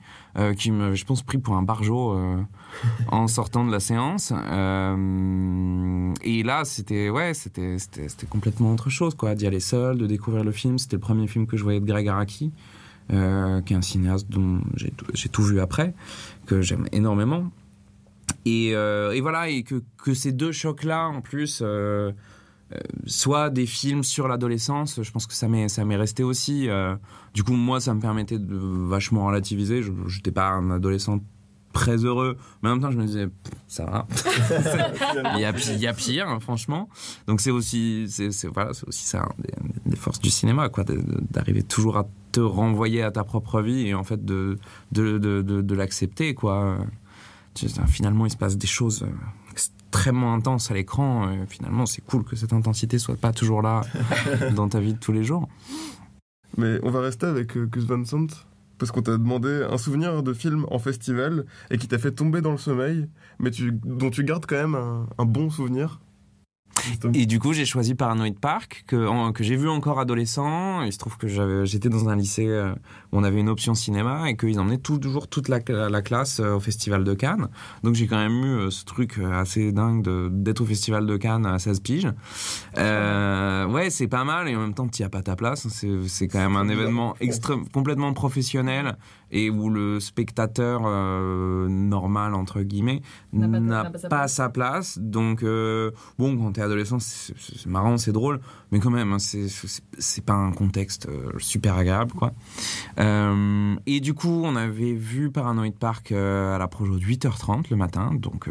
qui me, je pense, pris pour un barjot en sortant de la séance. Et là, c'était complètement autre chose, quoi. D'y aller seul, de découvrir le film. C'était le premier film que je voyais de Greg Araki, qui est un cinéaste dont j'ai tout vu après, que j'aime énormément. Et voilà, et que ces deux chocs-là, en plus, soient des films sur l'adolescence, je pense que ça m'est resté aussi. Du coup, moi, ça me permettait de vachement relativiser. Je n'étais pas un adolescent très heureux, mais en même temps, je me disais, ça va. Il y a pire, hein, franchement. Donc, c'est aussi ça, hein, des forces du cinéma, quoi, d'arriver toujours à te renvoyer à ta propre vie et en fait de l'accepter, quoi. Finalement, il se passe des choses extrêmement intenses à l'écran. Finalement, c'est cool que cette intensité soit pas toujours là dans ta vie de tous les jours. Mais on va rester avec Gus Van Sant, parce qu'on t'a demandé un souvenir de film en festival et qui t'a fait tomber dans le sommeil, mais dont tu gardes quand même un bon souvenir. Et du coup, j'ai choisi Paranoid Park, que j'ai vu encore adolescent. Il se trouve que j'étais dans un lycée où on avait une option cinéma et qu'ils emmenaient toujours toute la classe au Festival de Cannes. Donc j'ai quand même eu ce truc assez dingue d'être au Festival de Cannes à 16 piges. Ouais, c'est pas mal et en même temps, tu n'y as pas ta place. C'est quand même un événement complètement professionnel et où le spectateur normal, entre guillemets, n'a pas sa place. Donc, bon, quand t'es adolescent, c'est marrant, c'est drôle, mais quand même, hein, c'est pas un contexte super agréable, quoi. Et du coup, on avait vu Paranoid Park à la Projo de 8h30 le matin, donc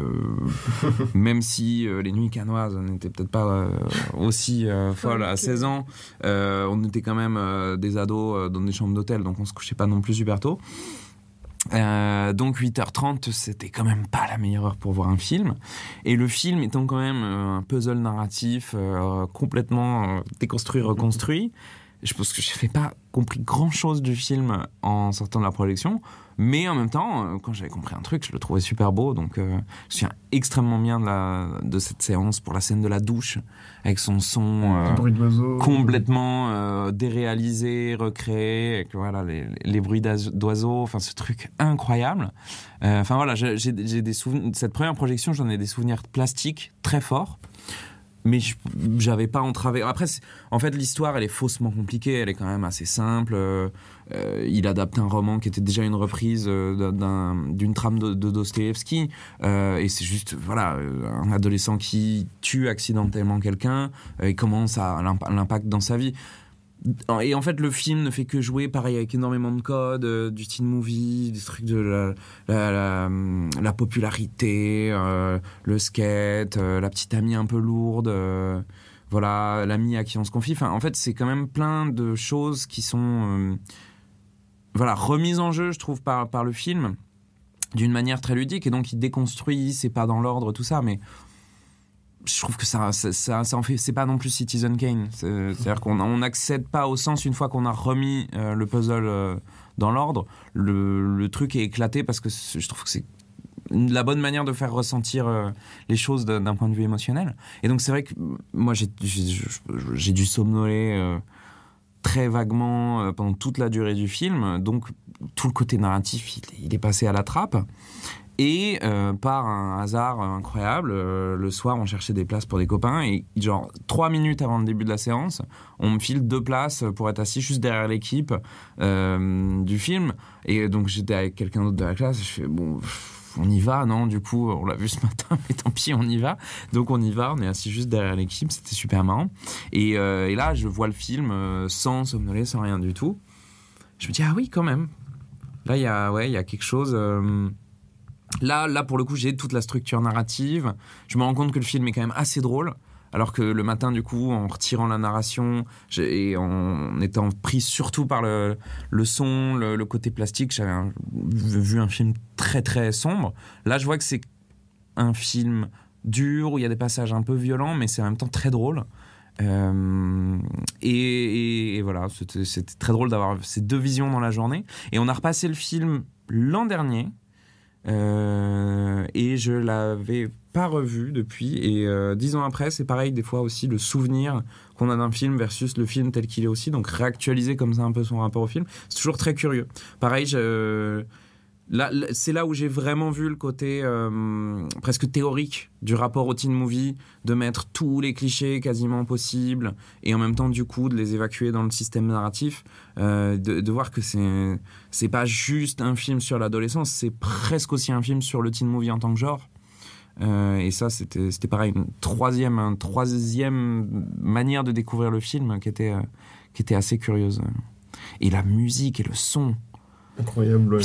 même si les nuits cannoises n'étaient peut-être pas aussi folles à 16 ans, on était quand même des ados dans des chambres d'hôtel, donc on se couchait pas non plus super tôt. Donc 8h30, c'était quand même pas la meilleure heure pour voir un film. Et le film étant quand même un puzzle narratif complètement déconstruit, reconstruit, je pense que je n'avais pas compris grand-chose du film en sortant de la projection. Mais en même temps, quand j'avais compris un truc, je le trouvais super beau. Donc je me souviens extrêmement bien de cette séance pour la scène de la douche, avec son son complètement déréalisé, recréé, avec voilà, les bruits d'oiseaux, enfin ce truc incroyable. Enfin voilà, j'ai des souvenirs. Cette première projection, j'en ai des souvenirs plastiques très forts. Mais j'avais pas entravé. Après, en fait, l'histoire, elle est faussement compliquée. Elle est quand même assez simple. Il adapte un roman qui était déjà une reprise d'une trame de Dostoïevski. Et c'est juste, voilà, un adolescent qui tue accidentellement quelqu'un et comment ça l'impact dans sa vie. Et en fait, le film ne fait que jouer, pareil, avec énormément de codes, du teen movie, des trucs de la popularité, le skate, la petite amie un peu lourde, voilà, l'amie à qui on se confie. Enfin, en fait, c'est quand même plein de choses qui sont remises en jeu, je trouve, par le film, d'une manière très ludique. Et donc, il déconstruit, c'est pas dans l'ordre, tout ça, mais je trouve que ça en fait, c'est pas non plus Citizen Kane. C'est-à-dire qu'on n'accède pas au sens une fois qu'on a remis le puzzle dans l'ordre. Le truc est éclaté parce que je trouve que c'est la bonne manière de faire ressentir les choses d'un point de vue émotionnel. Et donc c'est vrai que moi j'ai dû somnoler très vaguement pendant toute la durée du film. Donc tout le côté narratif, il est passé à la trappe. Et par un hasard incroyable, le soir, on cherchait des places pour des copains et genre 3 minutes avant le début de la séance, on me file 2 places pour être assis juste derrière l'équipe du film. Et donc j'étais avec quelqu'un d'autre de la classe et je fais bon, on y va, non? Du coup, on l'a vu ce matin, mais tant pis, on y va. Donc on y va, on est assis juste derrière l'équipe, c'était super marrant. Et là, je vois le film sans somnoler, sans rien du tout. Je me dis ah oui, quand même. Là, il y a quelque chose. Là, pour le coup, j'ai toute la structure narrative. Je me rends compte que le film est quand même assez drôle. Alors que le matin, du coup, en retirant la narration et en étant pris surtout par le son, le côté plastique, j'avais vu un film très, très sombre. Là, je vois que c'est un film dur, où il y a des passages un peu violents, mais c'est en même temps très drôle. Et voilà, c'était très drôle d'avoir ces deux visions dans la journée. Et on a repassé le film l'an dernier, et je l'avais pas revu depuis. Et 10 ans après, c'est pareil, des fois aussi le souvenir qu'on a d'un film versus le film tel qu'il est aussi. Donc réactualiser comme ça un peu son rapport au film, c'est toujours très curieux. Pareil, là, c'est là où j'ai vraiment vu le côté presque théorique du rapport au teen movie, de mettre tous les clichés quasiment possibles et en même temps du coup de les évacuer dans le système narratif, de voir que c'est pas juste un film sur l'adolescence, c'est presque aussi un film sur le teen movie en tant que genre. Et ça c'était pareil, une troisième manière de découvrir le film qui était assez curieuse. Et la musique et le son, incroyable, ouais.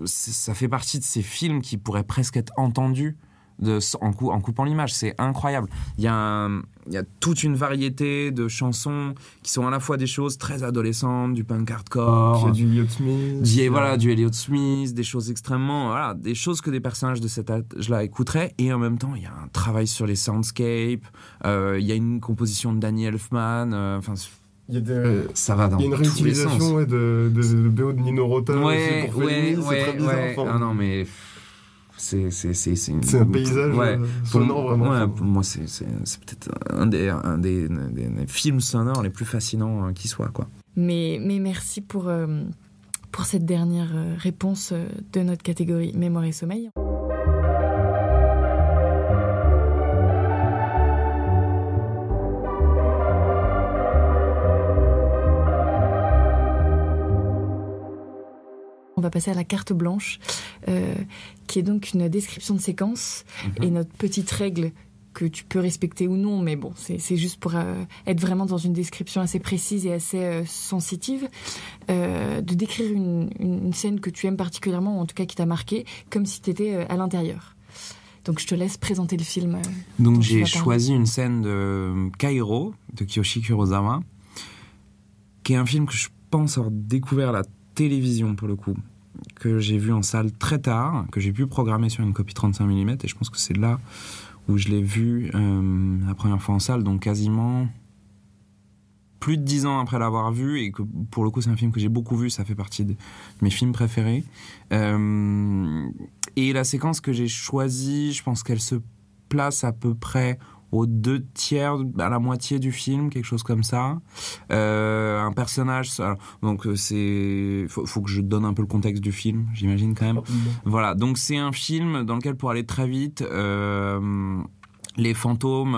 Ça fait partie de ces films qui pourraient presque être entendus en coupant l'image. C'est incroyable. Il y a toute une variété de chansons qui sont à la fois des choses très adolescentes, du punk hardcore, du Elliott Smith, du Elliott Smith, des choses extrêmement, des choses que des personnages de cet âge-là écouteraient. Et en même temps, il y a un travail sur les soundscapes. Il y a une composition de Danny Elfman. Ça va dans tous les sens. Il y a une réutilisation de BO de Nino Rota pour Fellini, c'est très bizarre. Ah non, mais c'est un paysage sonore vraiment. Ouais, pour moi, c'est peut-être un des films sonores les plus fascinants qui soient, quoi. Mais merci pour cette dernière réponse de notre catégorie Mémoire et sommeil. On va passer à la carte blanche, qui est donc une description de séquence et notre petite règle que tu peux respecter ou non, mais bon, c'est juste pour être vraiment dans une description assez précise et assez sensitive, de décrire une scène que tu aimes particulièrement, ou en tout cas qui t'a marqué, comme si tu étais à l'intérieur. Donc je te laisse présenter le film. Donc j'ai choisi une scène de Kairo, de Kiyoshi Kurosawa, qui est un film que je pense avoir découvert à la télévision pour le coup, que j'ai vu en salle très tard, que j'ai pu programmer sur une copie 35 mm, et je pense que c'est là où je l'ai vu la première fois en salle, donc quasiment plus de 10 ans après l'avoir vu, et que pour le coup c'est un film que j'ai beaucoup vu, ça fait partie de mes films préférés. Et la séquence que j'ai choisie, je pense qu'elle se place à peu près aux 2/3, à la moitié du film, quelque chose comme ça. Un personnage, donc faut que je donne un peu le contexte du film, j'imagine quand même. Voilà, donc c'est un film dans lequel, pour aller très vite, les fantômes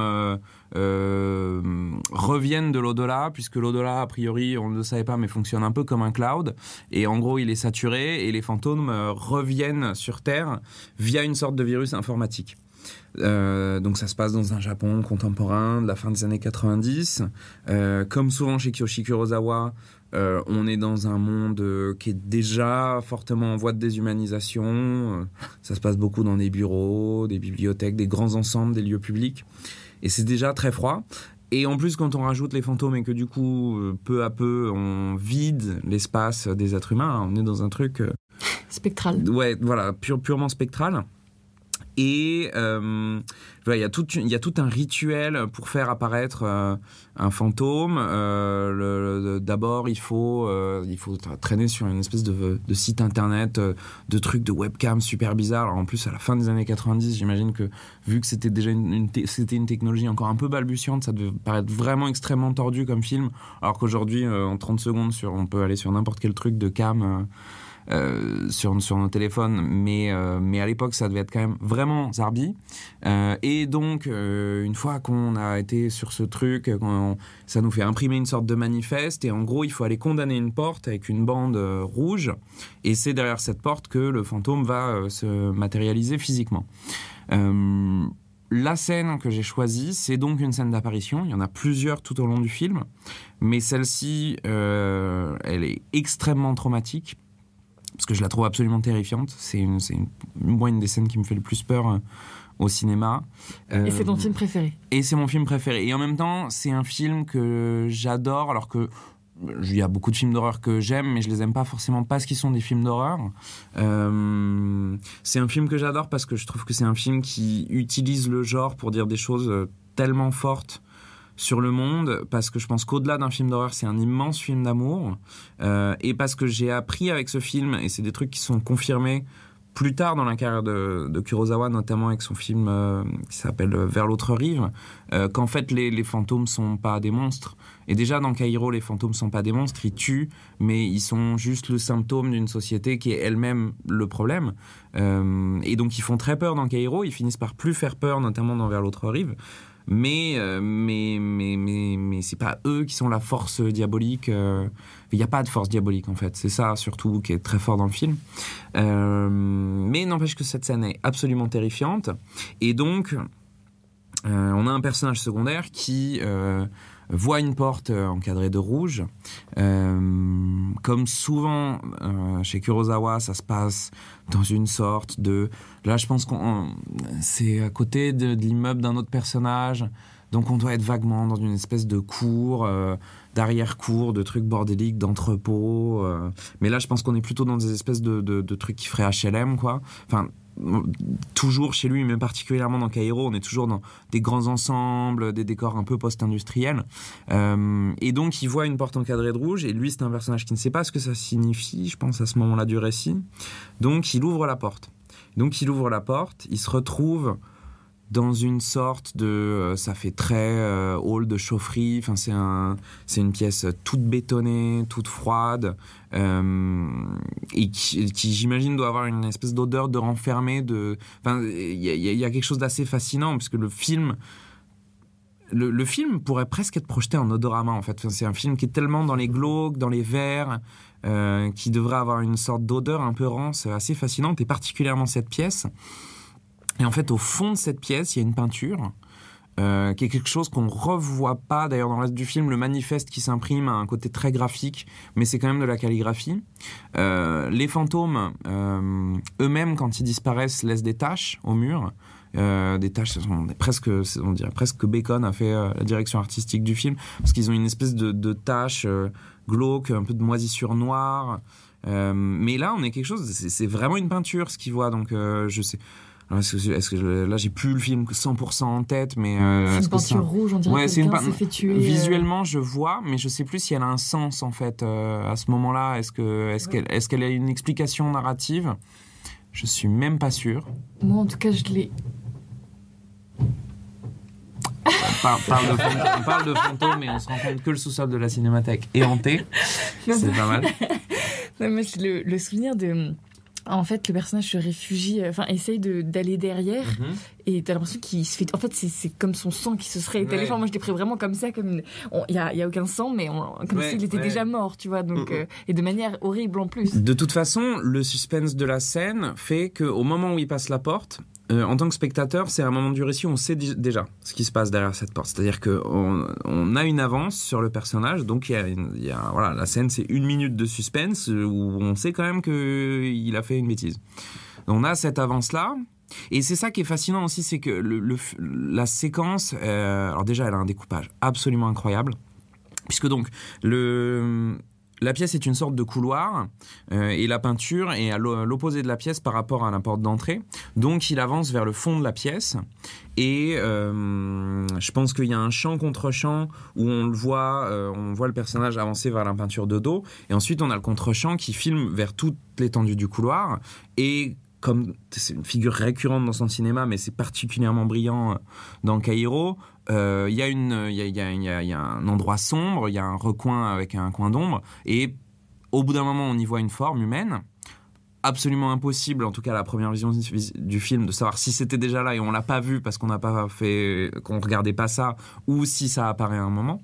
reviennent de l'au-delà, puisque l'au-delà, a priori, on ne le savait pas, mais fonctionne un peu comme un cloud. Et en gros, il est saturé, et les fantômes reviennent sur Terre via une sorte de virus informatique. Donc ça se passe dans un Japon contemporain de la fin des années 90. Comme souvent chez Kiyoshi Kurosawa, on est dans un monde qui est déjà fortement en voie de déshumanisation. Ça se passe beaucoup dans des bureaux, des bibliothèques, des grands ensembles, des lieux publics. Et c'est déjà très froid. Et en plus, quand on rajoute les fantômes et que du coup, peu à peu, on vide l'espace des êtres humains, on est dans un truc... spectral. Ouais, voilà, purement spectral. Et il y a tout un rituel pour faire apparaître un fantôme. D'abord, il faut traîner sur une espèce de site internet, de trucs de webcam super bizarres. Alors en plus, à la fin des années 90, j'imagine que, vu que c'était déjà c'était une technologie encore un peu balbutiante, ça devait paraître vraiment extrêmement tordu comme film. Alors qu'aujourd'hui, en 30 secondes, on peut aller sur n'importe quel truc de cam... sur nos téléphones, mais à l'époque ça devait être quand même vraiment zarbi. Et donc une fois qu'on a été sur ce truc, ça nous fait imprimer une sorte de manifeste, et en gros il faut aller condamner une porte avec une bande rouge, et c'est derrière cette porte que le fantôme va se matérialiser physiquement. La scène que j'ai choisie, c'est donc une scène d'apparition. Il y en a plusieurs tout au long du film, mais celle-ci elle est extrêmement traumatique, parce que je la trouve absolument terrifiante. C'est une des scènes qui me fait le plus peur au cinéma. Et c'est ton film préféré. Et c'est mon film préféré. Et en même temps, c'est un film que j'adore, alors que il y a beaucoup de films d'horreur que j'aime, mais je les aime pas forcément parce qu'ils sont des films d'horreur. C'est un film que j'adore parce que je trouve que c'est un film qui utilise le genre pour dire des choses tellement fortes sur le monde, parce que je pense qu'au-delà d'un film d'horreur, c'est un immense film d'amour, et parce que j'ai appris avec ce film, et c'est des trucs qui sont confirmés plus tard dans la carrière de Kurosawa, notamment avec son film qui s'appelle Vers l'autre rive, qu'en fait les fantômes sont pas des monstres. Et déjà dans Kaïro, les fantômes sont pas des monstres, ils tuent, mais ils sont juste le symptôme d'une société qui est elle-même le problème. Et donc ils font très peur dans Kaïro, ils finissent par plus faire peur, notamment dans Vers l'autre rive. Mais c'est pas eux qui sont la force diabolique. Il n'y a pas de force diabolique en fait. C'est ça surtout qui est très fort dans le film. Mais n'empêche que cette scène est absolument terrifiante. Et donc, on a un personnage secondaire qui voit une porte encadrée de rouge. Comme souvent chez Kurosawa, ça se passe dans une sorte de... Là, je pense qu'on c'est à côté de l'immeuble d'un autre personnage. Donc, on doit être vaguement dans une espèce de cour, d'arrière-cour, de trucs bordéliques, d'entrepôts. Mais là, je pense qu'on est plutôt dans des espèces de trucs qui feraient HLM, quoi. Enfin... toujours chez lui, mais particulièrement dans Kaïro, on est toujours dans des grands ensembles, des décors un peu post-industriels. Et donc, il voit une porte encadrée de rouge, et lui, c'est un personnage qui ne sait pas ce que ça signifie, je pense, à ce moment-là du récit. Donc, il ouvre la porte. Il se retrouve dans une sorte de... ça fait très hall de chaufferie, enfin, c'est une pièce toute bétonnée, toute froide, et qui j'imagine doit avoir une espèce d'odeur de renfermé, enfin, il y a quelque chose d'assez fascinant, parce que le film pourrait presque être projeté en odorama, en fait. Enfin, c'est un film qui est tellement dans les glauques, dans les verres, qui devrait avoir une sorte d'odeur un peu rance assez fascinante, et particulièrement cette pièce. Et en fait, au fond de cette pièce, il y a une peinture qui est quelque chose qu'on ne revoit pas. D'ailleurs, dans le reste du film, le manifeste qui s'imprime a un côté très graphique, mais c'est quand même de la calligraphie. Les fantômes, eux-mêmes, quand ils disparaissent, laissent des taches au mur. Des taches, on dirait presque que Bacon a fait la direction artistique du film, parce qu'ils ont une espèce de taches glauques, un peu de moisissure noire. Mais là, on est quelque chose... C'est vraiment une peinture, ce qu'ils voient, donc je sais... là j'ai plus le film 100% en tête, mais c'est une peinture rouge, on dirait que quelqu'un s'est fait tuer. Visuellement je vois, mais je sais plus si elle a un sens en fait à ce moment-là. Est-ce qu'elle a une explication narrative? Je suis même pas sûr. Moi en tout cas je l'ai. On parle de fantômes, mais on se rend compte que le sous-sol de la cinémathèque est hanté. C'est pas mal. Non, mais c'est le souvenir de... En fait, le personnage se réfugie, essaye d'aller derrière, et t'as l'impression qu'il se fait... En fait, c'est comme son sang qui se serait étalé. Enfin, moi, je l'ai pris vraiment comme ça, comme... Il y a aucun sang, mais comme s'il était déjà mort, tu vois, donc... et de manière horrible, en plus. De toute façon, le suspense de la scène fait qu'au moment où il passe la porte, en tant que spectateur, c'est un moment du récit où on sait déjà ce qui se passe derrière cette porte. C'est-à-dire qu'on a une avance sur le personnage, donc voilà, la scène, c'est 1 minute de suspense où on sait quand même qu'il a fait une bêtise. On a cette avance-là, et c'est ça qui est fascinant aussi, c'est que la séquence, alors déjà, elle a un découpage absolument incroyable, puisque donc la pièce est une sorte de couloir et la peinture est à l'opposé de la pièce par rapport à la porte d'entrée. Donc il avance vers le fond de la pièce et je pense qu'il y a un champ contre champ où on voit le personnage avancer vers la peinture de dos, et ensuite on a le contre-champ qui filme vers toute l'étendue du couloir, et comme c'est une figure récurrente dans son cinéma, mais c'est particulièrement brillant dans Kaïro, il y a un endroit sombre, il y a un recoin avec un coin d'ombre, et au bout d'un moment, on y voit une forme humaine. Absolument impossible, en tout cas à la première vision du film, de savoir si c'était déjà là et on l'a pas vu parce qu'on regardait pas ça, ou si ça apparaît à un moment.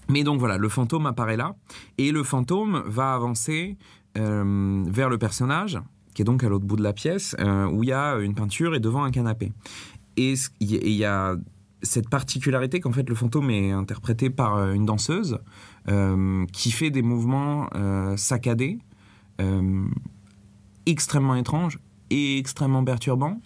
Mais donc voilà, le fantôme apparaît là, et le fantôme va avancer vers le personnage, qui est donc à l'autre bout de la pièce, où il y a une peinture et devant un canapé. Et il y a cette particularité qu'en fait le fantôme est interprété par une danseuse qui fait des mouvements saccadés, extrêmement étranges et extrêmement perturbants.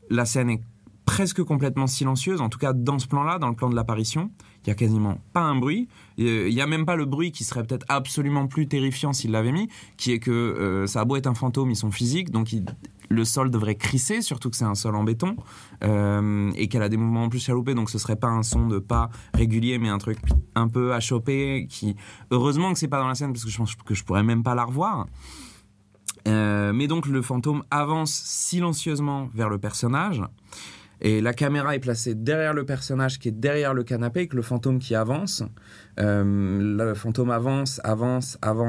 La scène est presque complètement silencieuse, en tout cas dans ce plan-là, dans le plan de l'apparition. Il y a quasiment pas un bruit. Il y a même pas le bruit qui serait peut-être absolument plus terrifiant s'il l'avait mis, qui est que ça a beau être un fantôme, ils sont physiques, donc le sol devrait crisser, surtout que c'est un sol en béton, et qu'elle a des mouvements en plus chaloupés, donc ce serait pas un son de pas régulier, mais un truc un peu achoppé, qui... Heureusement que c'est pas dans la scène, parce que je pense que je pourrais même pas la revoir. Mais donc le fantôme avance silencieusement vers le personnage, et la caméra est placée derrière le personnage qui est derrière le canapé, avec le fantôme qui avance. Le fantôme avance,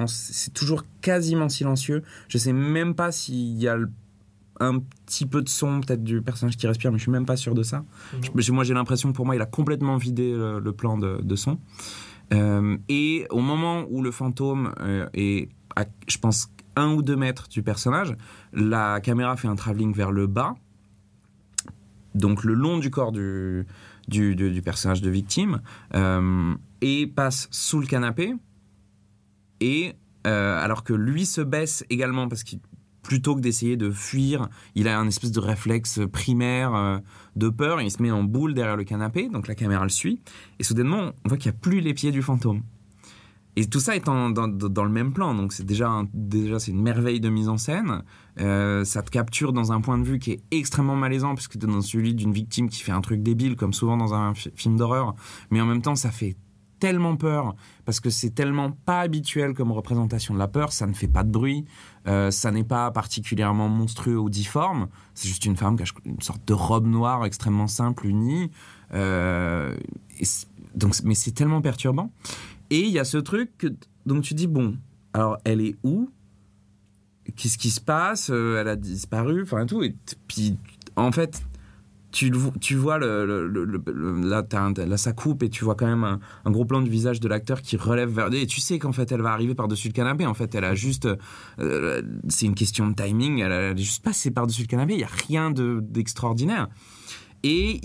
c'est toujours quasiment silencieux. Je sais même pas s'il y a un petit peu de son peut-être du personnage qui respire, mais je suis même pas sûr de ça. Moi j'ai l'impression que pour moi il a complètement vidé le plan de son. Et au moment où le fantôme est à, je pense, 1 ou 2 mètres du personnage, la caméra fait un travelling vers le bas, donc le long du corps du personnage de victime, et passe sous le canapé, et alors que lui se baisse également, parce qu'il, plutôt que d'essayer de fuir, il a un espèce de réflexe primaire de peur, il se met en boule derrière le canapé, donc la caméra le suit, et soudainement on voit qu'il n'y a plus les pieds du fantôme. Et tout ça est dans le même plan, donc c'est déjà c'est une merveille de mise en scène. Ça te capture dans un point de vue qui est extrêmement malaisant, puisque tu es dans celui d'une victime qui fait un truc débile, comme souvent dans un film d'horreur, mais en même temps ça fait tellement peur, parce que c'est tellement pas habituel comme représentation de la peur, ça ne fait pas de bruit, ça n'est pas particulièrement monstrueux ou difforme, c'est juste une femme qui a une sorte de robe noire extrêmement simple, unie, donc, mais c'est tellement perturbant. Et il y a ce truc donc tu dis, bon, alors elle est où ? Qu'est-ce qui se passe ? Elle a disparu, enfin tout. Et puis, en fait, tu vois, là, ça coupe et tu vois quand même un gros plan du visage de l'acteur qui relève vers... Et tu sais qu'en fait, elle va arriver par-dessus le canapé. En fait, elle a juste... c'est une question de timing. Elle est juste passée par-dessus le canapé. Il n'y a rien d'extraordinaire. Et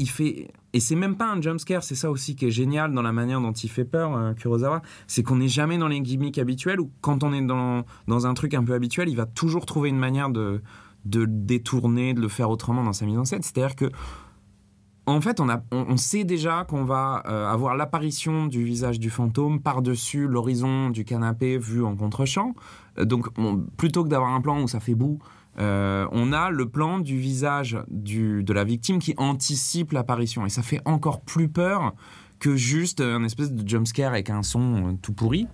c'est même pas un jumpscare, c'est ça aussi qui est génial dans la manière dont il fait peur, Kurosawa, c'est qu'on n'est jamais dans les gimmicks habituels, ou quand on est dans un truc un peu habituel, il va toujours trouver une manière de détourner, de le faire autrement dans sa mise en scène. C'est-à-dire que, en fait, on sait déjà qu'on va avoir l'apparition du visage du fantôme par-dessus l'horizon du canapé vu en contre-champ. Donc, plutôt que d'avoir un plan où ça fait boue, on a le plan du visage de la victime qui anticipe l'apparition, et ça fait encore plus peur que juste un espèce de jumpscare avec un son tout pourri.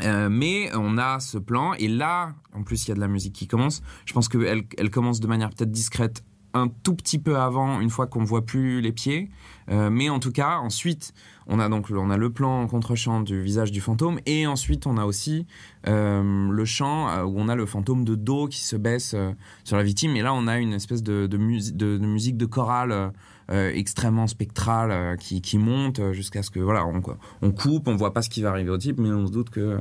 Mais on a ce plan, et là en plus il y a de la musique qui commence. Je pense qu'elle commence de manière peut-être discrète un tout petit peu avant, une fois qu'on ne voit plus les pieds, mais en tout cas ensuite on a le plan en contre-champ du visage du fantôme, et ensuite on a aussi le champ où on a le fantôme de dos qui se baisse sur la victime, et là on a une espèce de musique de chorale extrêmement spectrale qui monte jusqu'à ce que voilà, on coupe, on voit pas ce qui va arriver au type, mais on se doute que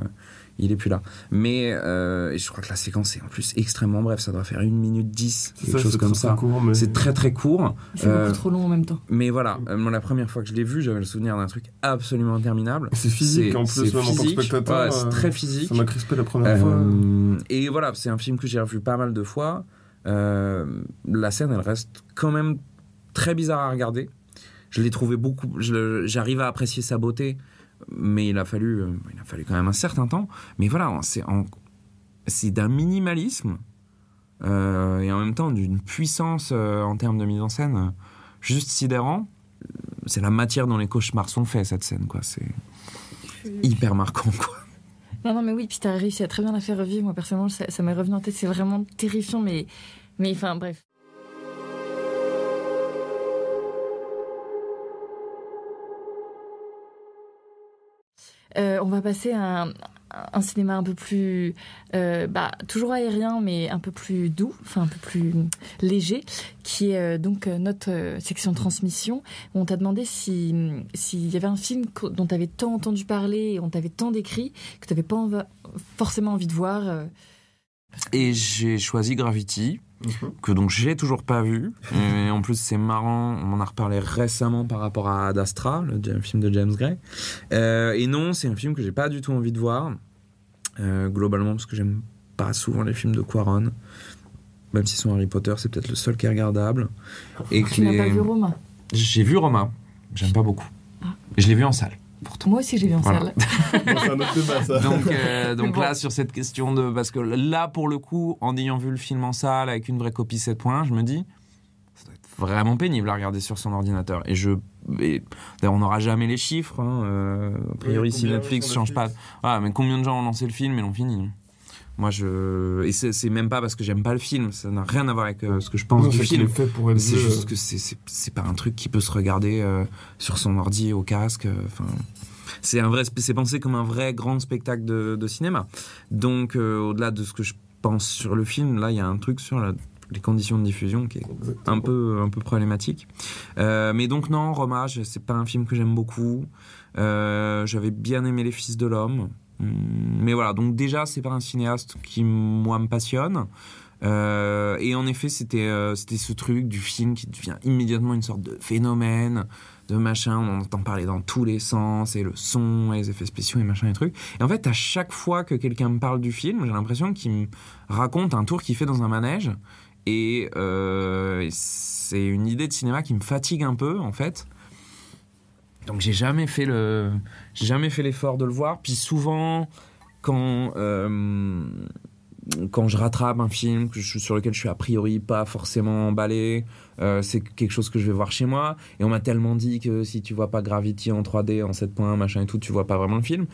il est plus là. Mais et je crois que la séquence est en plus extrêmement brève, ça doit faire 1 minute 10, quelque chose comme ça. Court, mais... C'est très très court. C'est beaucoup trop long en même temps. Mais voilà, moi la première fois que je l'ai vu, j'avais le souvenir d'un truc absolument interminable. C'est physique en plus, même en tant que spectateur. Ouais, c'est très physique. Ça m'a crispé la première fois. Et voilà, c'est un film que j'ai revu pas mal de fois. La scène, elle reste quand même très bizarre à regarder. Je l'ai trouvé j'arrive à apprécier sa beauté, mais il a fallu quand même un certain temps. Mais voilà, c'est d'un minimalisme et en même temps d'une puissance en termes de mise en scène juste sidérant. C'est la matière dont les cauchemars sont faits, cette scène, quoi. C'est hyper marquant, quoi. Non, mais oui, puis t'as réussi à très bien la faire revivre. Moi, personnellement, ça m'est revenu en tête. C'est vraiment terrifiant, mais enfin, bref. On va passer à un cinéma un peu plus toujours aérien, mais un peu plus doux, enfin un peu plus léger, qui est donc notre section transmission. On t'a demandé s'il y avait un film dont tu avais tant entendu parler et on t'avait tant décrit que tu n'avais pas forcément envie de voir. Et j'ai choisi Gravity, que donc j'ai toujours pas vu. Et en plus c'est marrant, on en a reparlé récemment par rapport à Ad Astra, le film de James Gray. Et non, c'est un film que j'ai pas du tout envie de voir, globalement parce que j'aime pas souvent les films de Cuarón. même si son Harry Potter, c'est peut-être le seul qui est regardable. Et que Tu n'as pas vu Roma? J'ai vu Roma, j'aime pas beaucoup. Et je l'ai vu en salle. Pourtant. Moi aussi, j'ai vu en salle. C'est un autre débat, ça. Donc bon. là, sur cette question de... Parce que là, pour le coup, en ayant vu le film en salle avec une vraie copie 7.1, je me dis, ça doit être vraiment pénible à regarder sur son ordinateur. Et d'ailleurs, on n'aura jamais les chiffres. A priori, si Netflix change pas... Ah, mais combien de gens ont lancé le film et l'ont fini? Moi, Et c'est même pas parce que j'aime pas le film, ça n'a rien à voir avec ce que je pense du film. Fait pour C'est juste que c'est pas un truc qui peut se regarder sur son ordi au casque. C'est pensé comme un vrai grand spectacle de cinéma. Donc, au-delà de ce que je pense sur le film, là, il y a un truc sur les conditions de diffusion qui est un peu problématique. Mais donc, non, Roma, c'est pas un film que j'aime beaucoup. J'avais bien aimé Les Fils de l'Homme. Mais voilà, donc déjà, c'est pas un cinéaste qui, moi, me passionne. Et en effet, c'était ce truc du film qui devient immédiatement une sorte de phénomène, de machin, on en entend parler dans tous les sens, et le son, et les effets spéciaux, et machin, et trucs. Et en fait, à chaque fois que quelqu'un me parle du film, j'ai l'impression qu'il me raconte un tour qu'il fait dans un manège. Et c'est une idée de cinéma qui me fatigue un peu, en fait. Donc j'ai jamais fait l'effort de le voir. Puis souvent, quand je rattrape un film sur lequel je suis a priori pas forcément emballé, c'est quelque chose que je vais voir chez moi. Et on m'a tellement dit que si tu vois pas Gravity en 3D, en 7.1, machin et tout, tu vois pas vraiment le film.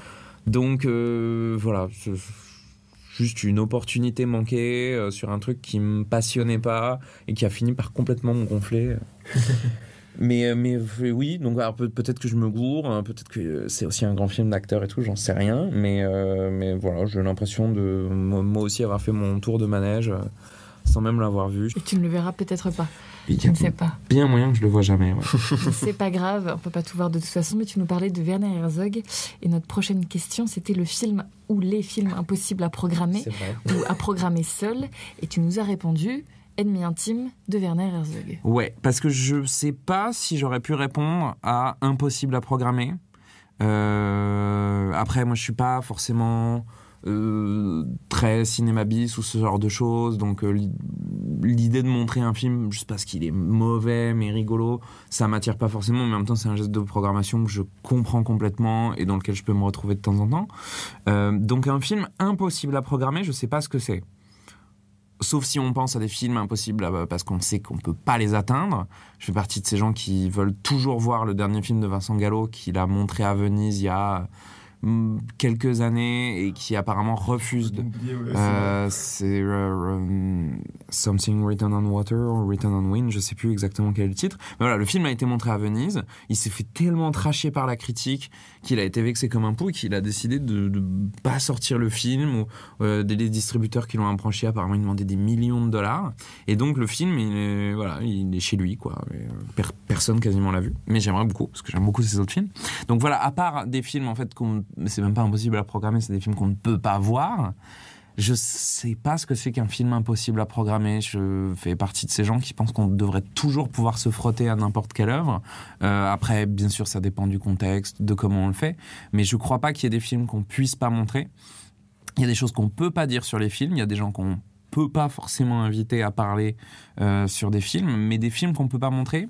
Donc voilà, c'est juste une opportunité manquée sur un truc qui me passionnait pas et qui a fini par complètement me gonfler. Mais oui, donc alors, peut-être que je me gourre, hein, peut-être que c'est aussi un grand film d'acteur et tout, j'en sais rien, mais voilà, j'ai l'impression de moi aussi avoir fait mon tour de manège sans même l'avoir vu. Et tu ne le verras peut-être pas. Je ne sais pas. Bien moyen que je le vois jamais. Ouais. C'est pas grave, on peut pas tout voir de toute façon, mais tu nous parlais de Werner Herzog et notre prochaine question, c'était le film ou les films impossibles à programmer ou à programmer seul, et tu nous as répondu Ennemi intime de Werner Herzog. Ouais, parce que je sais pas si j'aurais pu répondre à impossible à programmer. Après, moi, je suis pas forcément très cinéma bis ou ce genre de choses, donc l'idée de montrer un film juste parce qu'il est mauvais mais rigolo, ça m'attire pas forcément, mais en même temps, c'est un geste de programmation que je comprends complètement et dans lequel je peux me retrouver de temps en temps. Donc, un film impossible à programmer, je sais pas ce que c'est. Sauf si on pense à des films impossibles parce qu'on sait qu'on ne peut pas les atteindre. Je fais partie de ces gens qui veulent toujours voir le dernier film de Vincent Gallo qu'il a montré à Venise il y a quelques années et qui apparemment refuse de... c'est Something Written on Water ou Written on Wind, je sais plus exactement quel est le titre. Mais voilà, le film a été montré à Venise. Il s'est fait tellement tracher par la critique qu'il a été vexé comme un pou et qu'il a décidé de pas sortir le film. Ou des distributeurs qui l'ont approché, apparemment, ils demandaient des millions de dollars. Et donc, le film, il est chez lui, quoi. Personne quasiment l'a vu. Mais j'aimerais beaucoup, parce que j'aime beaucoup ces autres films. Donc voilà, à part des films, en fait, mais c'est même pas impossible à programmer, c'est des films qu'on ne peut pas voir. Je sais pas ce que c'est qu'un film impossible à programmer. Je fais partie de ces gens qui pensent qu'on devrait toujours pouvoir se frotter à n'importe quelle œuvre. Après, bien sûr, ça dépend du contexte, de comment on le fait. Mais je crois pas qu'il y ait des films qu'on puisse pas montrer. Il y a des choses qu'on peut pas dire sur les films. Il y a des gens qu'on peut pas forcément inviter à parler sur des films. Mais des films qu'on peut pas montrer,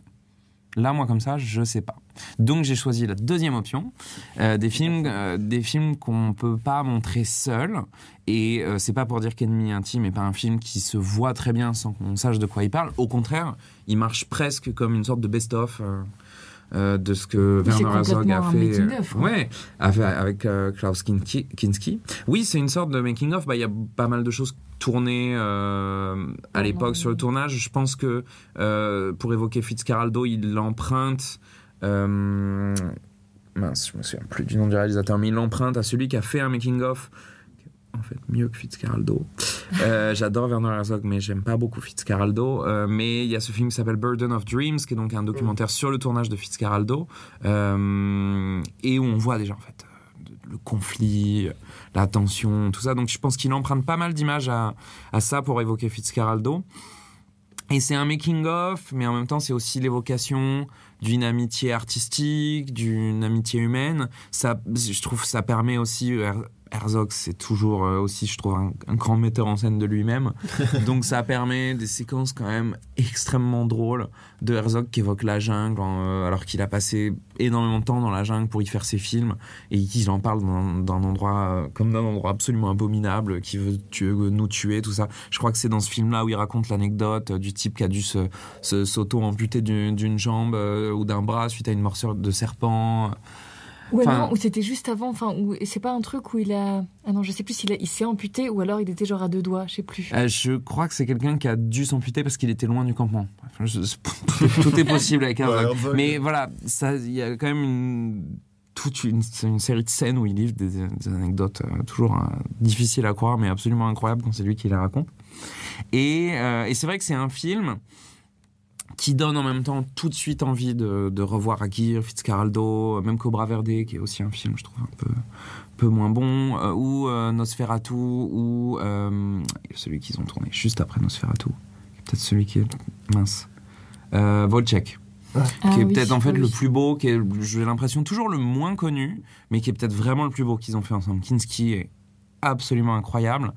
là, moi, comme ça, je sais pas. Donc, j'ai choisi la deuxième option, des films qu'on peut pas montrer seul. Et c'est pas pour dire qu'Ennemi intime n'est pas un film qui se voit très bien sans qu'on sache de quoi il parle. Au contraire, il marche presque comme une sorte de best-of de ce que Werner Herzog a fait. Ouais, avec Klaus Kinski. Oui, c'est une sorte de making-of. Il y a pas mal de choses tournées à l'époque sur le tournage. Je pense que pour évoquer Fitzcarraldo, il l'emprunte. Mince, je me souviens plus du nom du réalisateur, mais il l'emprunte à celui qui a fait un making-of. En fait, mieux que Fitzcarraldo. J'adore Werner Herzog, mais j'aime pas beaucoup Fitzcarraldo. Mais il y a ce film qui s'appelle Burden of Dreams, qui est donc un documentaire sur le tournage de Fitzcarraldo, et où on voit déjà en fait le conflit, la tension, tout ça. Donc je pense qu'il emprunte pas mal d'images à ça pour évoquer Fitzcarraldo. Et c'est un making-of, mais en même temps, c'est aussi l'évocation d'une amitié artistique, d'une amitié humaine. Ça, je trouve que ça permet aussi... Herzog, c'est toujours aussi, je trouve, un grand metteur en scène de lui-même. Donc ça permet des séquences quand même extrêmement drôles de Herzog qui évoque la jungle, alors qu'il a passé énormément de temps dans la jungle pour y faire ses films, et qu'il en parle d'un endroit comme d'un endroit absolument abominable, qui veut nous tuer, tout ça. Je crois que c'est dans ce film-là où il raconte l'anecdote du type qui a dû s'auto-amputer d'une jambe ou d'un bras suite à une morsure de serpent. Ouais, non, ou c'était juste avant, c'est pas un truc où il a... Ah non, je sais plus il s'est amputé ou alors il était genre à 2 doigts, je sais plus. Je crois que c'est quelqu'un qui a dû s'amputer parce qu'il était loin du campement. Tout est possible avec Herzog. Mais voilà, il y a quand même une série de scènes où il livre des anecdotes toujours difficiles à croire, mais absolument incroyables quand c'est lui qui les raconte. Et c'est vrai que c'est un film qui donne en même temps tout de suite envie de revoir Aguirre, Fitzcarraldo, même Cobra Verde, qui est aussi un film, je trouve, un peu moins bon, ou Nosferatu, ou celui qu'ils ont tourné juste après Nosferatu, peut-être celui qui est mince, Volchek, qui est peut-être en fait le plus beau, qui est, j'ai l'impression, toujours le moins connu, mais qui est peut-être vraiment le plus beau qu'ils ont fait ensemble. Kinski est absolument incroyable.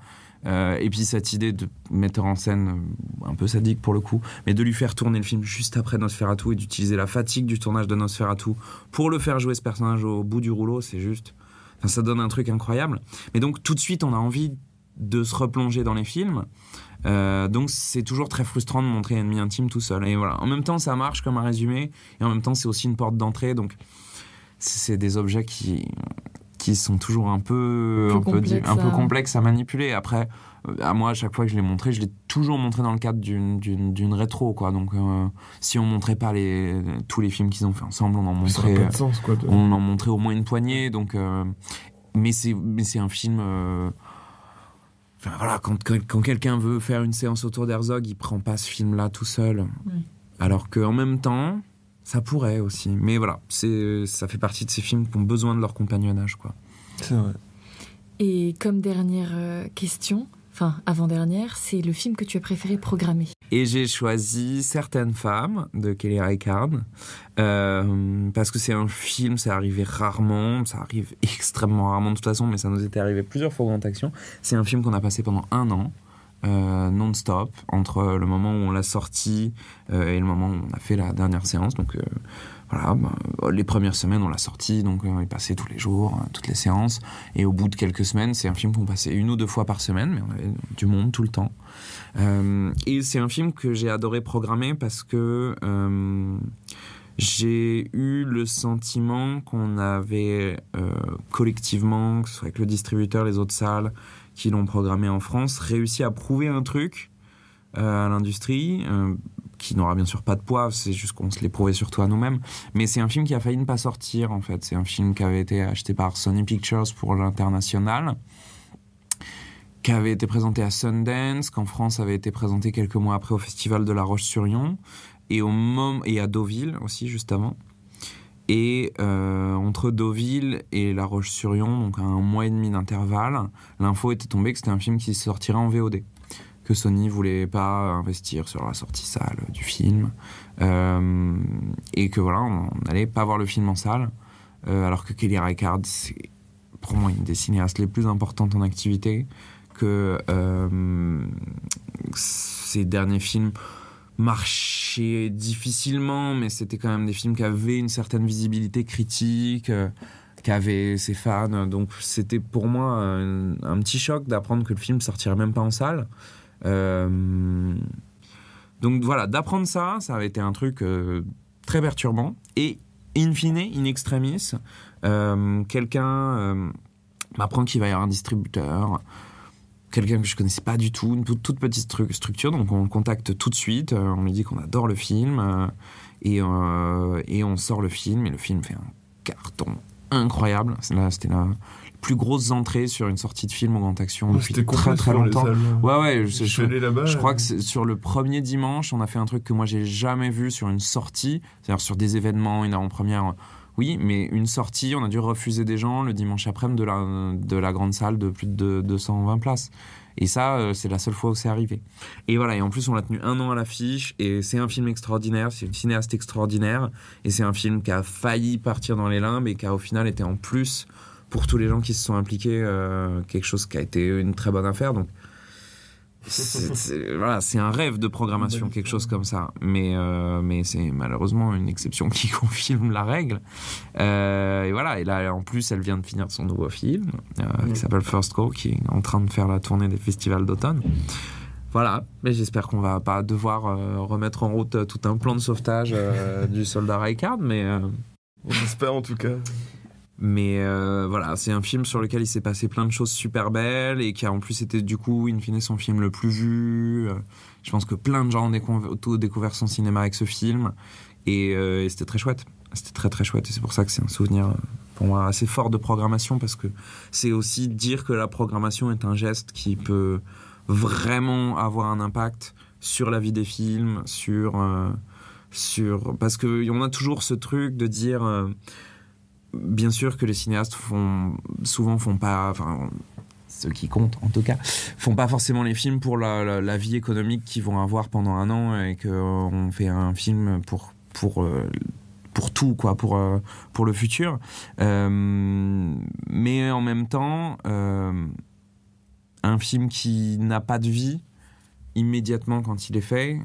Et puis cette idée de metteur en scène un peu sadique pour le coup, mais de lui faire tourner le film juste après Nosferatu et d'utiliser la fatigue du tournage de Nosferatu pour le faire jouer ce personnage au bout du rouleau, c'est juste... Enfin, ça donne un truc incroyable. Mais donc tout de suite on a envie de se replonger dans les films. Donc c'est toujours très frustrant de montrer Ennemi intime tout seul. Et voilà, en même temps ça marche comme un résumé, et en même temps c'est aussi une porte d'entrée, donc c'est des objets qui sont toujours un peu complexes à manipuler. Après, à moi, à chaque fois que je l'ai montré, je l'ai toujours montré dans le cadre d'une rétro, quoi. Donc, si on montrait pas tous les films qu'ils ont fait ensemble, on en montrait au moins une poignée. Donc, mais c'est un film. Enfin, voilà, quand quelqu'un veut faire une séance autour d'Herzog, il prend pas ce film-là tout seul. Oui. Alors qu'en même temps, ça pourrait aussi. Mais voilà, ça fait partie de ces films qui ont besoin de leur compagnonnage, quoi. C'est vrai. Et comme dernière question, avant-dernière, c'est le film que tu as préféré programmer. Et j'ai choisi Certaines femmes de Kelly Reichardt, parce que c'est un film, ça arrive rarement, ça arrive extrêmement rarement de toute façon, mais ça nous était arrivé plusieurs fois au Grand Action. C'est un film qu'on a passé pendant 1 an. Non-stop, entre le moment où on l'a sorti et le moment où on a fait la dernière séance. Donc les premières semaines on l'a sorti, donc il passait tous les jours, toutes les séances, et au bout de quelques semaines c'est un film qu'on passait 1 ou 2 fois par semaine, mais on avait du monde tout le temps, et c'est un film que j'ai adoré programmer parce que j'ai eu le sentiment qu'on avait collectivement, que ce soit avec le distributeur, les autres salles qui l'ont programmé en France, réussi à prouver un truc à l'industrie, qui n'aura bien sûr pas de poids, c'est juste qu'on se l'est prouvé surtout à nous-mêmes, mais c'est un film qui a failli ne pas sortir, en fait. C'est un film qui avait été acheté par Sony Pictures pour l'international, qui avait été présenté à Sundance, qu'en France avait été présenté quelques mois après au Festival de La Roche-sur-Yon, et à Deauville aussi, juste avant. Et entre Deauville et La Roche-sur-Yon, donc à 1 mois et demi d'intervalle, l'info était tombée que c'était un film qui sortirait en VOD, que Sony voulait pas investir sur la sortie salle du film, et que voilà, on n'allait pas voir le film en salle, alors que Kelly Reichardt, c'est pour moi une des cinéastes les plus importantes en activité, que ses derniers films marchaient difficilement, mais c'était quand même des films qui avaient une certaine visibilité critique, qui avaient ses fans. Donc c'était pour moi un petit choc d'apprendre que le film sortirait même pas en salle. Donc voilà, d'apprendre ça avait été un truc très perturbant. Et in fine, in extremis, quelqu'un m'apprend qu'il va y avoir un distributeur, quelqu'un que je connaissais pas du tout, une toute petite structure, donc on le contacte tout de suite, on lui dit qu'on adore le film, et on sort le film, et le film fait un carton incroyable. C'était la plus grosse entrée sur une sortie de film au Grand Action depuis très très longtemps. Je crois que sur le premier dimanche, on a fait un truc que moi j'ai jamais vu sur une sortie, c'est-à-dire sur des événements, une avant-première. Oui, mais une sortie, on a dû refuser des gens le dimanche après-midi de la grande salle de plus de 220 places. Et ça, c'est la seule fois où c'est arrivé. Et voilà, et en plus, on l'a tenu 1 an à l'affiche, et c'est un film extraordinaire, c'est une cinéaste extraordinaire, et c'est un film qui a failli partir dans les limbes, et qui a au final été en plus pour tous les gens qui se sont impliqués, quelque chose qui a été une très bonne affaire. Donc, c'est un rêve de programmation, quelque chose comme ça. Mais c'est malheureusement une exception qui confirme la règle. Et voilà. Et là, en plus, elle vient de finir son nouveau film qui s'appelle First Cow, qui est en train de faire la tournée des festivals d'automne. Voilà, mais j'espère qu'on va pas devoir remettre en route tout un plan de sauvetage du soldat Reinhardt, mais... On espère en tout cas. Mais voilà, c'est un film sur lequel il s'est passé plein de choses super belles et qui a en plus été du coup, in fine, son film le plus vu. Je pense que plein de gens ont découvert son cinéma avec ce film et c'était très chouette. C'était très très chouette et c'est pour ça que c'est un souvenir pour moi assez fort de programmation, parce que c'est aussi dire que la programmation est un geste qui peut vraiment avoir un impact sur la vie des films, parce qu'on a toujours ce truc de dire bien sûr que les cinéastes font pas, enfin ceux qui comptent en tout cas, font pas forcément les films pour la vie économique qu'ils vont avoir pendant un an, et qu'on fait un film pour tout, quoi, pour le futur, mais en même temps un film qui n'a pas de vie immédiatement quand il est fait,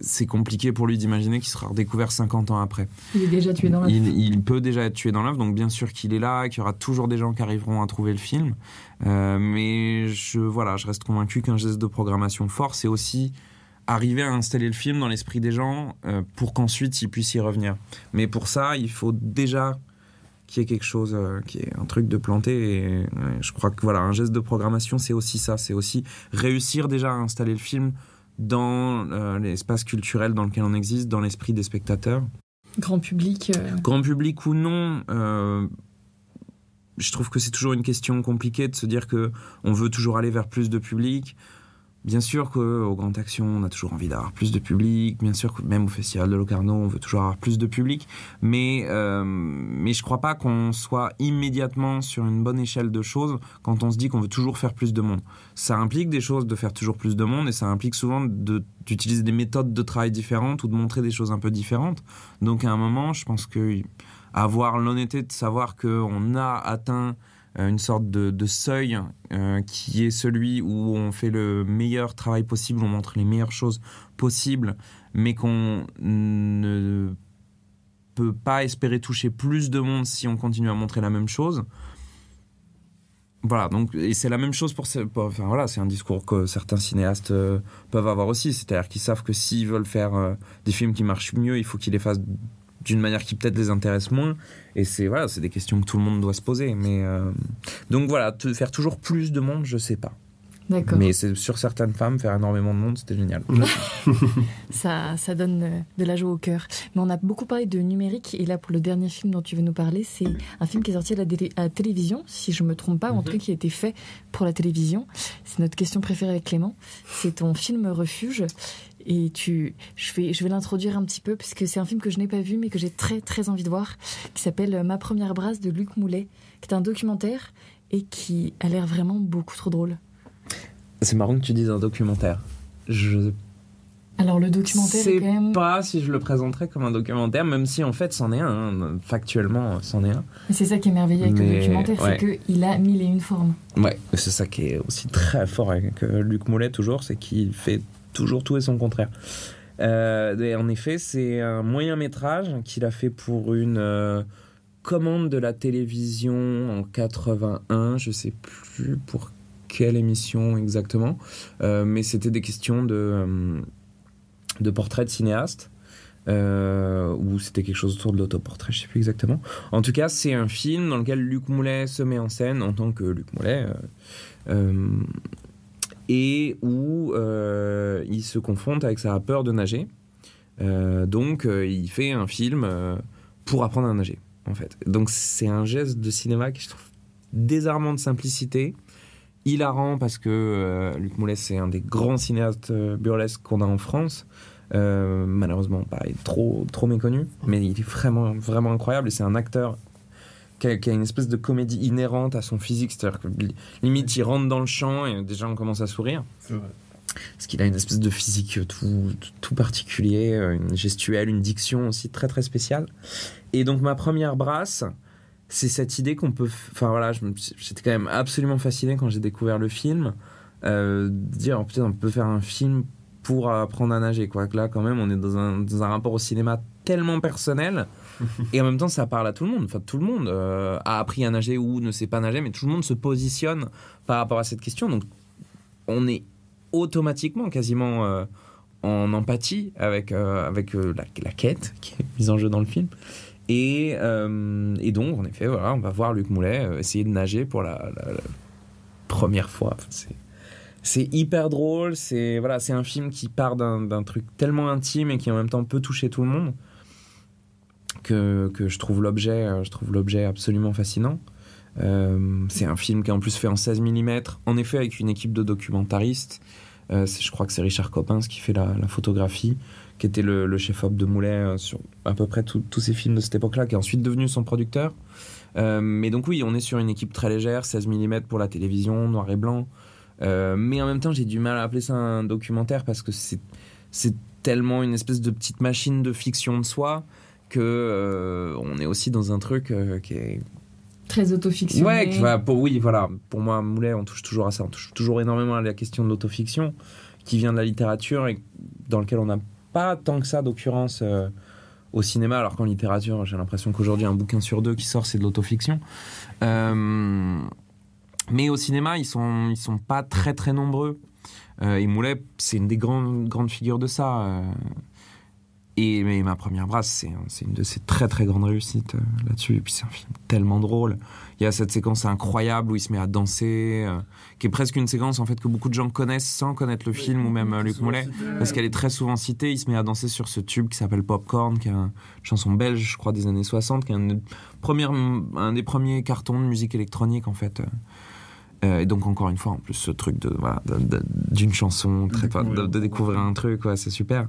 c'est compliqué pour lui d'imaginer qu'il sera redécouvert 50 ans après. Il est déjà tué dans l'œuf. Il peut déjà être tué dans l'œuf, donc bien sûr qu'il est là, qu'il y aura toujours des gens qui arriveront à trouver le film. Mais je reste convaincu qu'un geste de programmation fort, c'est aussi arriver à installer le film dans l'esprit des gens pour qu'ensuite ils puissent y revenir. Mais pour ça, il faut déjà qu'il y ait quelque chose, qui est un truc de planté. Et je crois que voilà, un geste de programmation, c'est aussi ça. C'est aussi réussir déjà à installer le film dans l'espace culturel dans lequel on existe, dans l'esprit des spectateurs. Grand public. Grand public ou non, je trouve que c'est toujours une question compliquée de se dire qu'on veut toujours aller vers plus de public. Bien sûr qu'au Grand Action, on a toujours envie d'avoir plus de public. Bien sûr que même au Festival de Locarno, on veut toujours avoir plus de public. Mais je crois pas qu'on soit immédiatement sur une bonne échelle de choses quand on se dit qu'on veut toujours faire plus de monde. Ça implique des choses de faire toujours plus de monde, et ça implique souvent d'utiliser des méthodes de travail différentes ou de montrer des choses un peu différentes. Donc à un moment, je pense qu'avoir l'honnêteté de savoir qu'on a atteint une sorte de seuil qui est celui où on fait le meilleur travail possible, on montre les meilleures choses possibles, mais qu'on ne peut pas espérer toucher plus de monde si on continue à montrer la même chose. Voilà, donc, et c'est la même chose enfin voilà, c'est un discours que certains cinéastes peuvent avoir aussi, c'est-à-dire qu'ils savent que s'ils veulent faire des films qui marchent mieux, il faut qu'ils les fassent d'une manière qui peut-être les intéresse moins, et c'est des questions que tout le monde doit se poser, mais donc voilà, faire toujours plus de monde, je sais pas. D'accord. Mais c'est sur certaines femmes, faire énormément de monde, c'était génial. Ça donne de la joie au cœur. Mais on a beaucoup parlé de numérique, et là pour le dernier film dont tu veux nous parler, c'est un film qui est sorti à la télévision, si je me trompe pas, ou en tout cas qui a été fait pour la télévision. C'est notre question préférée avec Clément. C'est ton film Refuge. Et je vais l'introduire un petit peu, puisque c'est un film que je n'ai pas vu, mais que j'ai très très envie de voir, qui s'appelle Ma première brasse de Luc Moulet, qui est un documentaire et qui a l'air vraiment beaucoup trop drôle. C'est marrant que tu dises un documentaire. Alors le documentaire est quand même... Je sais pas si je le présenterais comme un documentaire, même si en fait c'en est un, hein. Factuellement c'en est un. Mais c'est ça qui est merveilleux avec le documentaire, ouais. C'est qu'il a 1001 formes. Ouais, c'est ça qui est aussi très fort avec Luc Moulet toujours, c'est qu'il fait toujours tout et son contraire. Et en effet, c'est un moyen-métrage qu'il a fait pour une commande de la télévision en 81, je sais plus pour quelle émission exactement, mais c'était des questions de portraits de cinéastes, ou c'était quelque chose autour de l'autoportrait, je sais plus exactement. En tout cas, c'est un film dans lequel Luc Moulet se met en scène en tant que Luc Moulet, et où il se confronte avec sa peur de nager. Donc il fait un film pour apprendre à nager, en fait. Donc c'est un geste de cinéma qui je trouve désarmant de simplicité, hilarant, parce que Luc Moulet, c'est un des grands cinéastes burlesques qu'on a en France. Malheureusement, pareil, trop méconnu, mais il est vraiment, vraiment incroyable, et c'est un acteur qui a une espèce de comédie inhérente à son physique, c'est-à-dire que limite il rentre dans le champ et déjà on commence à sourire. C'est vrai. Parce qu'il a une espèce de physique tout particulier, une gestuelle, une diction aussi très très spéciale. Et donc Ma première brasse, c'est cette idée qu'on peut... Enfin voilà, j'étais quand même absolument fasciné quand j'ai découvert le film. Dire, peut-être on peut faire un film pour apprendre à nager, quoi. Que là, quand même, on est dans un rapport au cinéma tellement personnel. Et en même temps, ça parle à tout le monde. Enfin, tout le monde a appris à nager ou ne sait pas nager, mais tout le monde se positionne par rapport à cette question. Donc, on est automatiquement, quasiment en empathie avec la quête qui est mise en jeu dans le film. Et donc, en effet, voilà, on va voir Luc Moulet essayer de nager pour la première fois. Enfin, c'est hyper drôle. C'est un film qui part d'un truc tellement intime et qui en même temps peut toucher tout le monde que je trouve l'objet absolument fascinant. C'est un film qui est en plus fait en 16 mm, en effet avec une équipe de documentaristes. Je crois que c'est Richard Coppens qui fait la photographie, qui était le chef-op de Moulet sur à peu près tous ces films de cette époque-là, qui est ensuite devenu son producteur. Mais donc oui, on est sur une équipe très légère, 16 mm pour la télévision, noir et blanc. Mais en même temps, j'ai du mal à appeler ça un documentaire parce que c'est tellement une espèce de petite machine de fiction de soi que on est aussi dans un truc qui est très autofictionné. Ouais, pour moi, Moulet, on touche toujours à ça. On touche toujours énormément à la question de l'autofiction qui vient de la littérature et dans lequel on n'a pas tant que ça d'occurrence au cinéma, alors qu'en littérature, j'ai l'impression qu'aujourd'hui, un bouquin sur 2 qui sort, c'est de l'autofiction. Mais au cinéma, ils sont pas très très nombreux. Et Moulet, c'est une des grandes figures de ça. Mais Ma Première Brasse, c'est une de ses très très grandes réussites là-dessus. Et puis c'est un film tellement drôle. Il y a cette séquence incroyable où il se met à danser, qui est presque une séquence en fait que beaucoup de gens connaissent sans connaître le film ou même Luc Moulet, parce qu'elle est très souvent citée. Il se met à danser sur ce tube qui s'appelle Popcorn, qui est une chanson belge, je crois, des années 60, qui est un des premiers cartons de musique électronique en fait. Et donc encore une fois, en plus ce truc d'une chanson, de découvrir un truc, ouais, c'est super.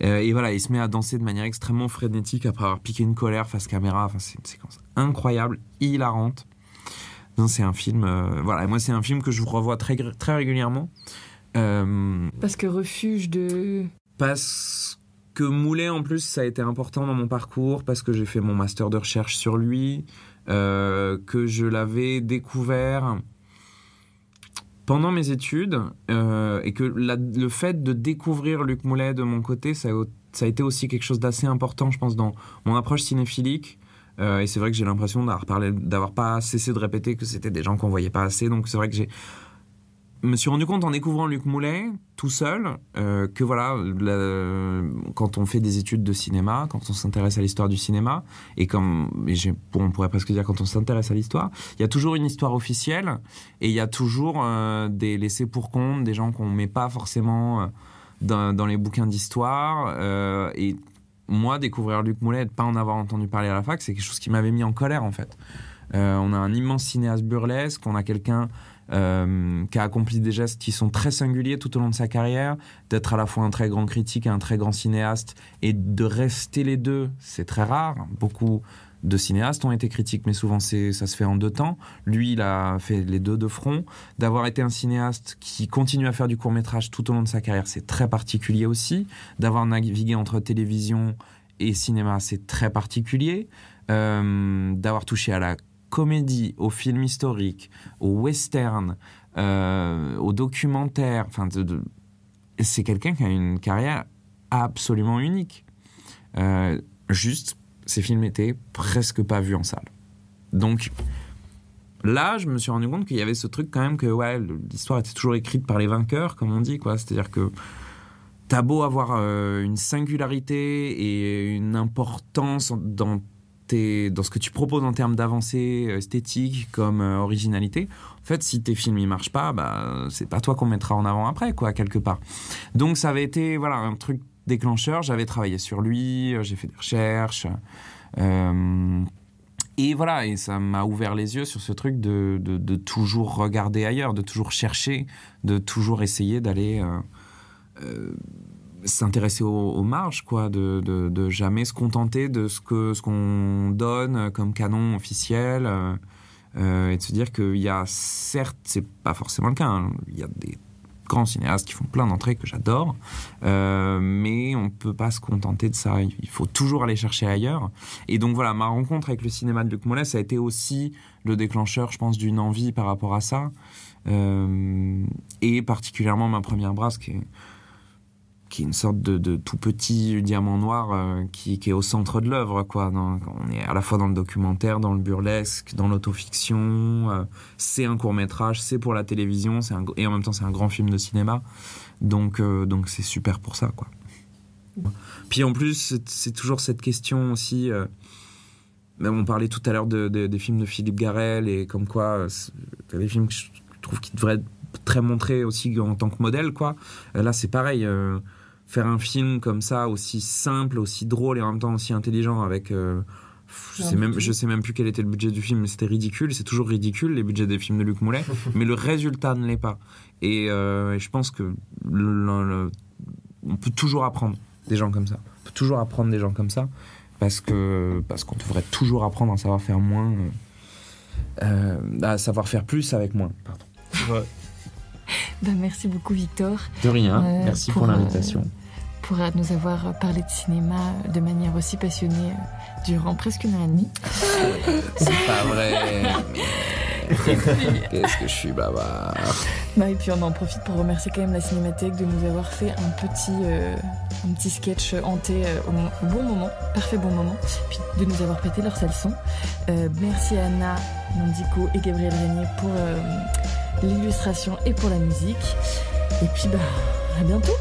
Et voilà, il se met à danser de manière extrêmement frénétique après avoir piqué une colère face caméra. Enfin, c'est une séquence incroyable, hilarante. Non, c'est un film. Moi, c'est un film que je revois très très régulièrement. Parce que refuge de. Parce que Moulet, en plus, ça a été important dans mon parcours, parce que j'ai fait mon master de recherche sur lui, que je l'avais découvert pendant mes études, et que le fait de découvrir Luc Moulet de mon côté, ça a été aussi quelque chose d'assez important, je pense, dans mon approche cinéphilique. Et c'est vrai que j'ai l'impression d'avoir pas cessé de répéter que c'était des gens qu'on voyait pas assez. Donc c'est vrai que je me suis rendu compte en découvrant Luc Moulet tout seul que voilà, quand on fait des études de cinéma, quand on s'intéresse à l'histoire du cinéma, on pourrait presque dire quand on s'intéresse à l'histoire, il y a toujours une histoire officielle et il y a toujours des laissés pour compte, des gens qu'on met pas forcément dans les bouquins d'histoire. Et moi, découvrir Luc Moulet et de pas en avoir entendu parler à la fac, c'est quelque chose qui m'avait mis en colère en fait. On a un immense cinéaste burlesque, on a quelqu'un qui a accompli des gestes qui sont très singuliers tout au long de sa carrière, d'être à la fois un très grand critique et un très grand cinéaste, et de rester les deux, c'est très rare. Beaucoup de cinéastes ont été critiques, mais souvent ça se fait en 2 temps. Lui, il a fait les deux de front. D'avoir été un cinéaste qui continue à faire du court-métrage tout au long de sa carrière, c'est très particulier aussi. D'avoir navigué entre télévision et cinéma, c'est très particulier. D'avoir touché à la comédie, au film historique, au western, au documentaire. Enfin, c'est quelqu'un qui a une carrière absolument unique. Juste, ces films étaient presque pas vus en salle. Donc, là, je me suis rendu compte qu'il y avait ce truc quand même que ouais, l'histoire était toujours écrite par les vainqueurs, comme on dit, quoi. C'est-à-dire que t'as beau avoir une singularité et une importance dans ce que tu proposes en termes d'avancée esthétique comme originalité, en fait, si tes films ils marchent pas, c'est pas toi qu'on mettra en avant après, quoi, quelque part. Donc ça avait été voilà un truc déclencheur. J'avais travaillé sur lui, j'ai fait des recherches, et voilà, et ça m'a ouvert les yeux sur ce truc de toujours regarder ailleurs, de toujours chercher, de toujours essayer d'aller s'intéresser aux marges, quoi, de jamais se contenter de ce qu'on donne comme canon officiel, et de se dire qu'il y a, certes, c'est pas forcément le cas, hein, il y a des grands cinéastes qui font plein d'entrées que j'adore, mais on peut pas se contenter de ça, il faut toujours aller chercher ailleurs. Et donc voilà, ma rencontre avec le cinéma de Luc Mollet, ça a été aussi le déclencheur, je pense, d'une envie par rapport à ça, et particulièrement Ma Première Brasse, qui est une sorte de tout petit diamant noir qui est au centre de l'œuvre, quoi. On est à la fois dans le documentaire, dans le burlesque, dans l'autofiction. C'est un court-métrage, c'est pour la télévision, et en même temps c'est un grand film de cinéma. Donc c'est super pour ça, quoi. Puis en plus, c'est toujours cette question aussi... on parlait tout à l'heure des films de Philippe Garrel, et comme quoi, c'est des films que je trouve qui devraient être très montrés aussi en tant que modèle, quoi. Là, c'est pareil... faire un film comme ça, aussi simple, aussi drôle et en même temps aussi intelligent, avec je sais même plus quel était le budget du film, mais c'était ridicule, c'est toujours ridicule les budgets des films de Luc Mollet, mais le résultat ne l'est pas, et je pense que on peut toujours apprendre des gens comme ça, parce qu'on devrait toujours apprendre à savoir faire moins, à savoir faire plus avec moins, pardon. Ouais. Merci beaucoup, Victor. De rien, merci pour l'invitation. Pour nous avoir parlé de cinéma de manière aussi passionnée durant presque 1 heure et demie. C'est pas vrai. Qu'est-ce que je suis bavard. Et puis on en profite pour remercier quand même la Cinémathèque de nous avoir fait un petit sketch hanté au bon moment, parfait bon moment, puis de nous avoir prêté leur salle son. Merci à Anna Nandico et Gabriel Régnier pour l'illustration et pour la musique. Et puis à bientôt.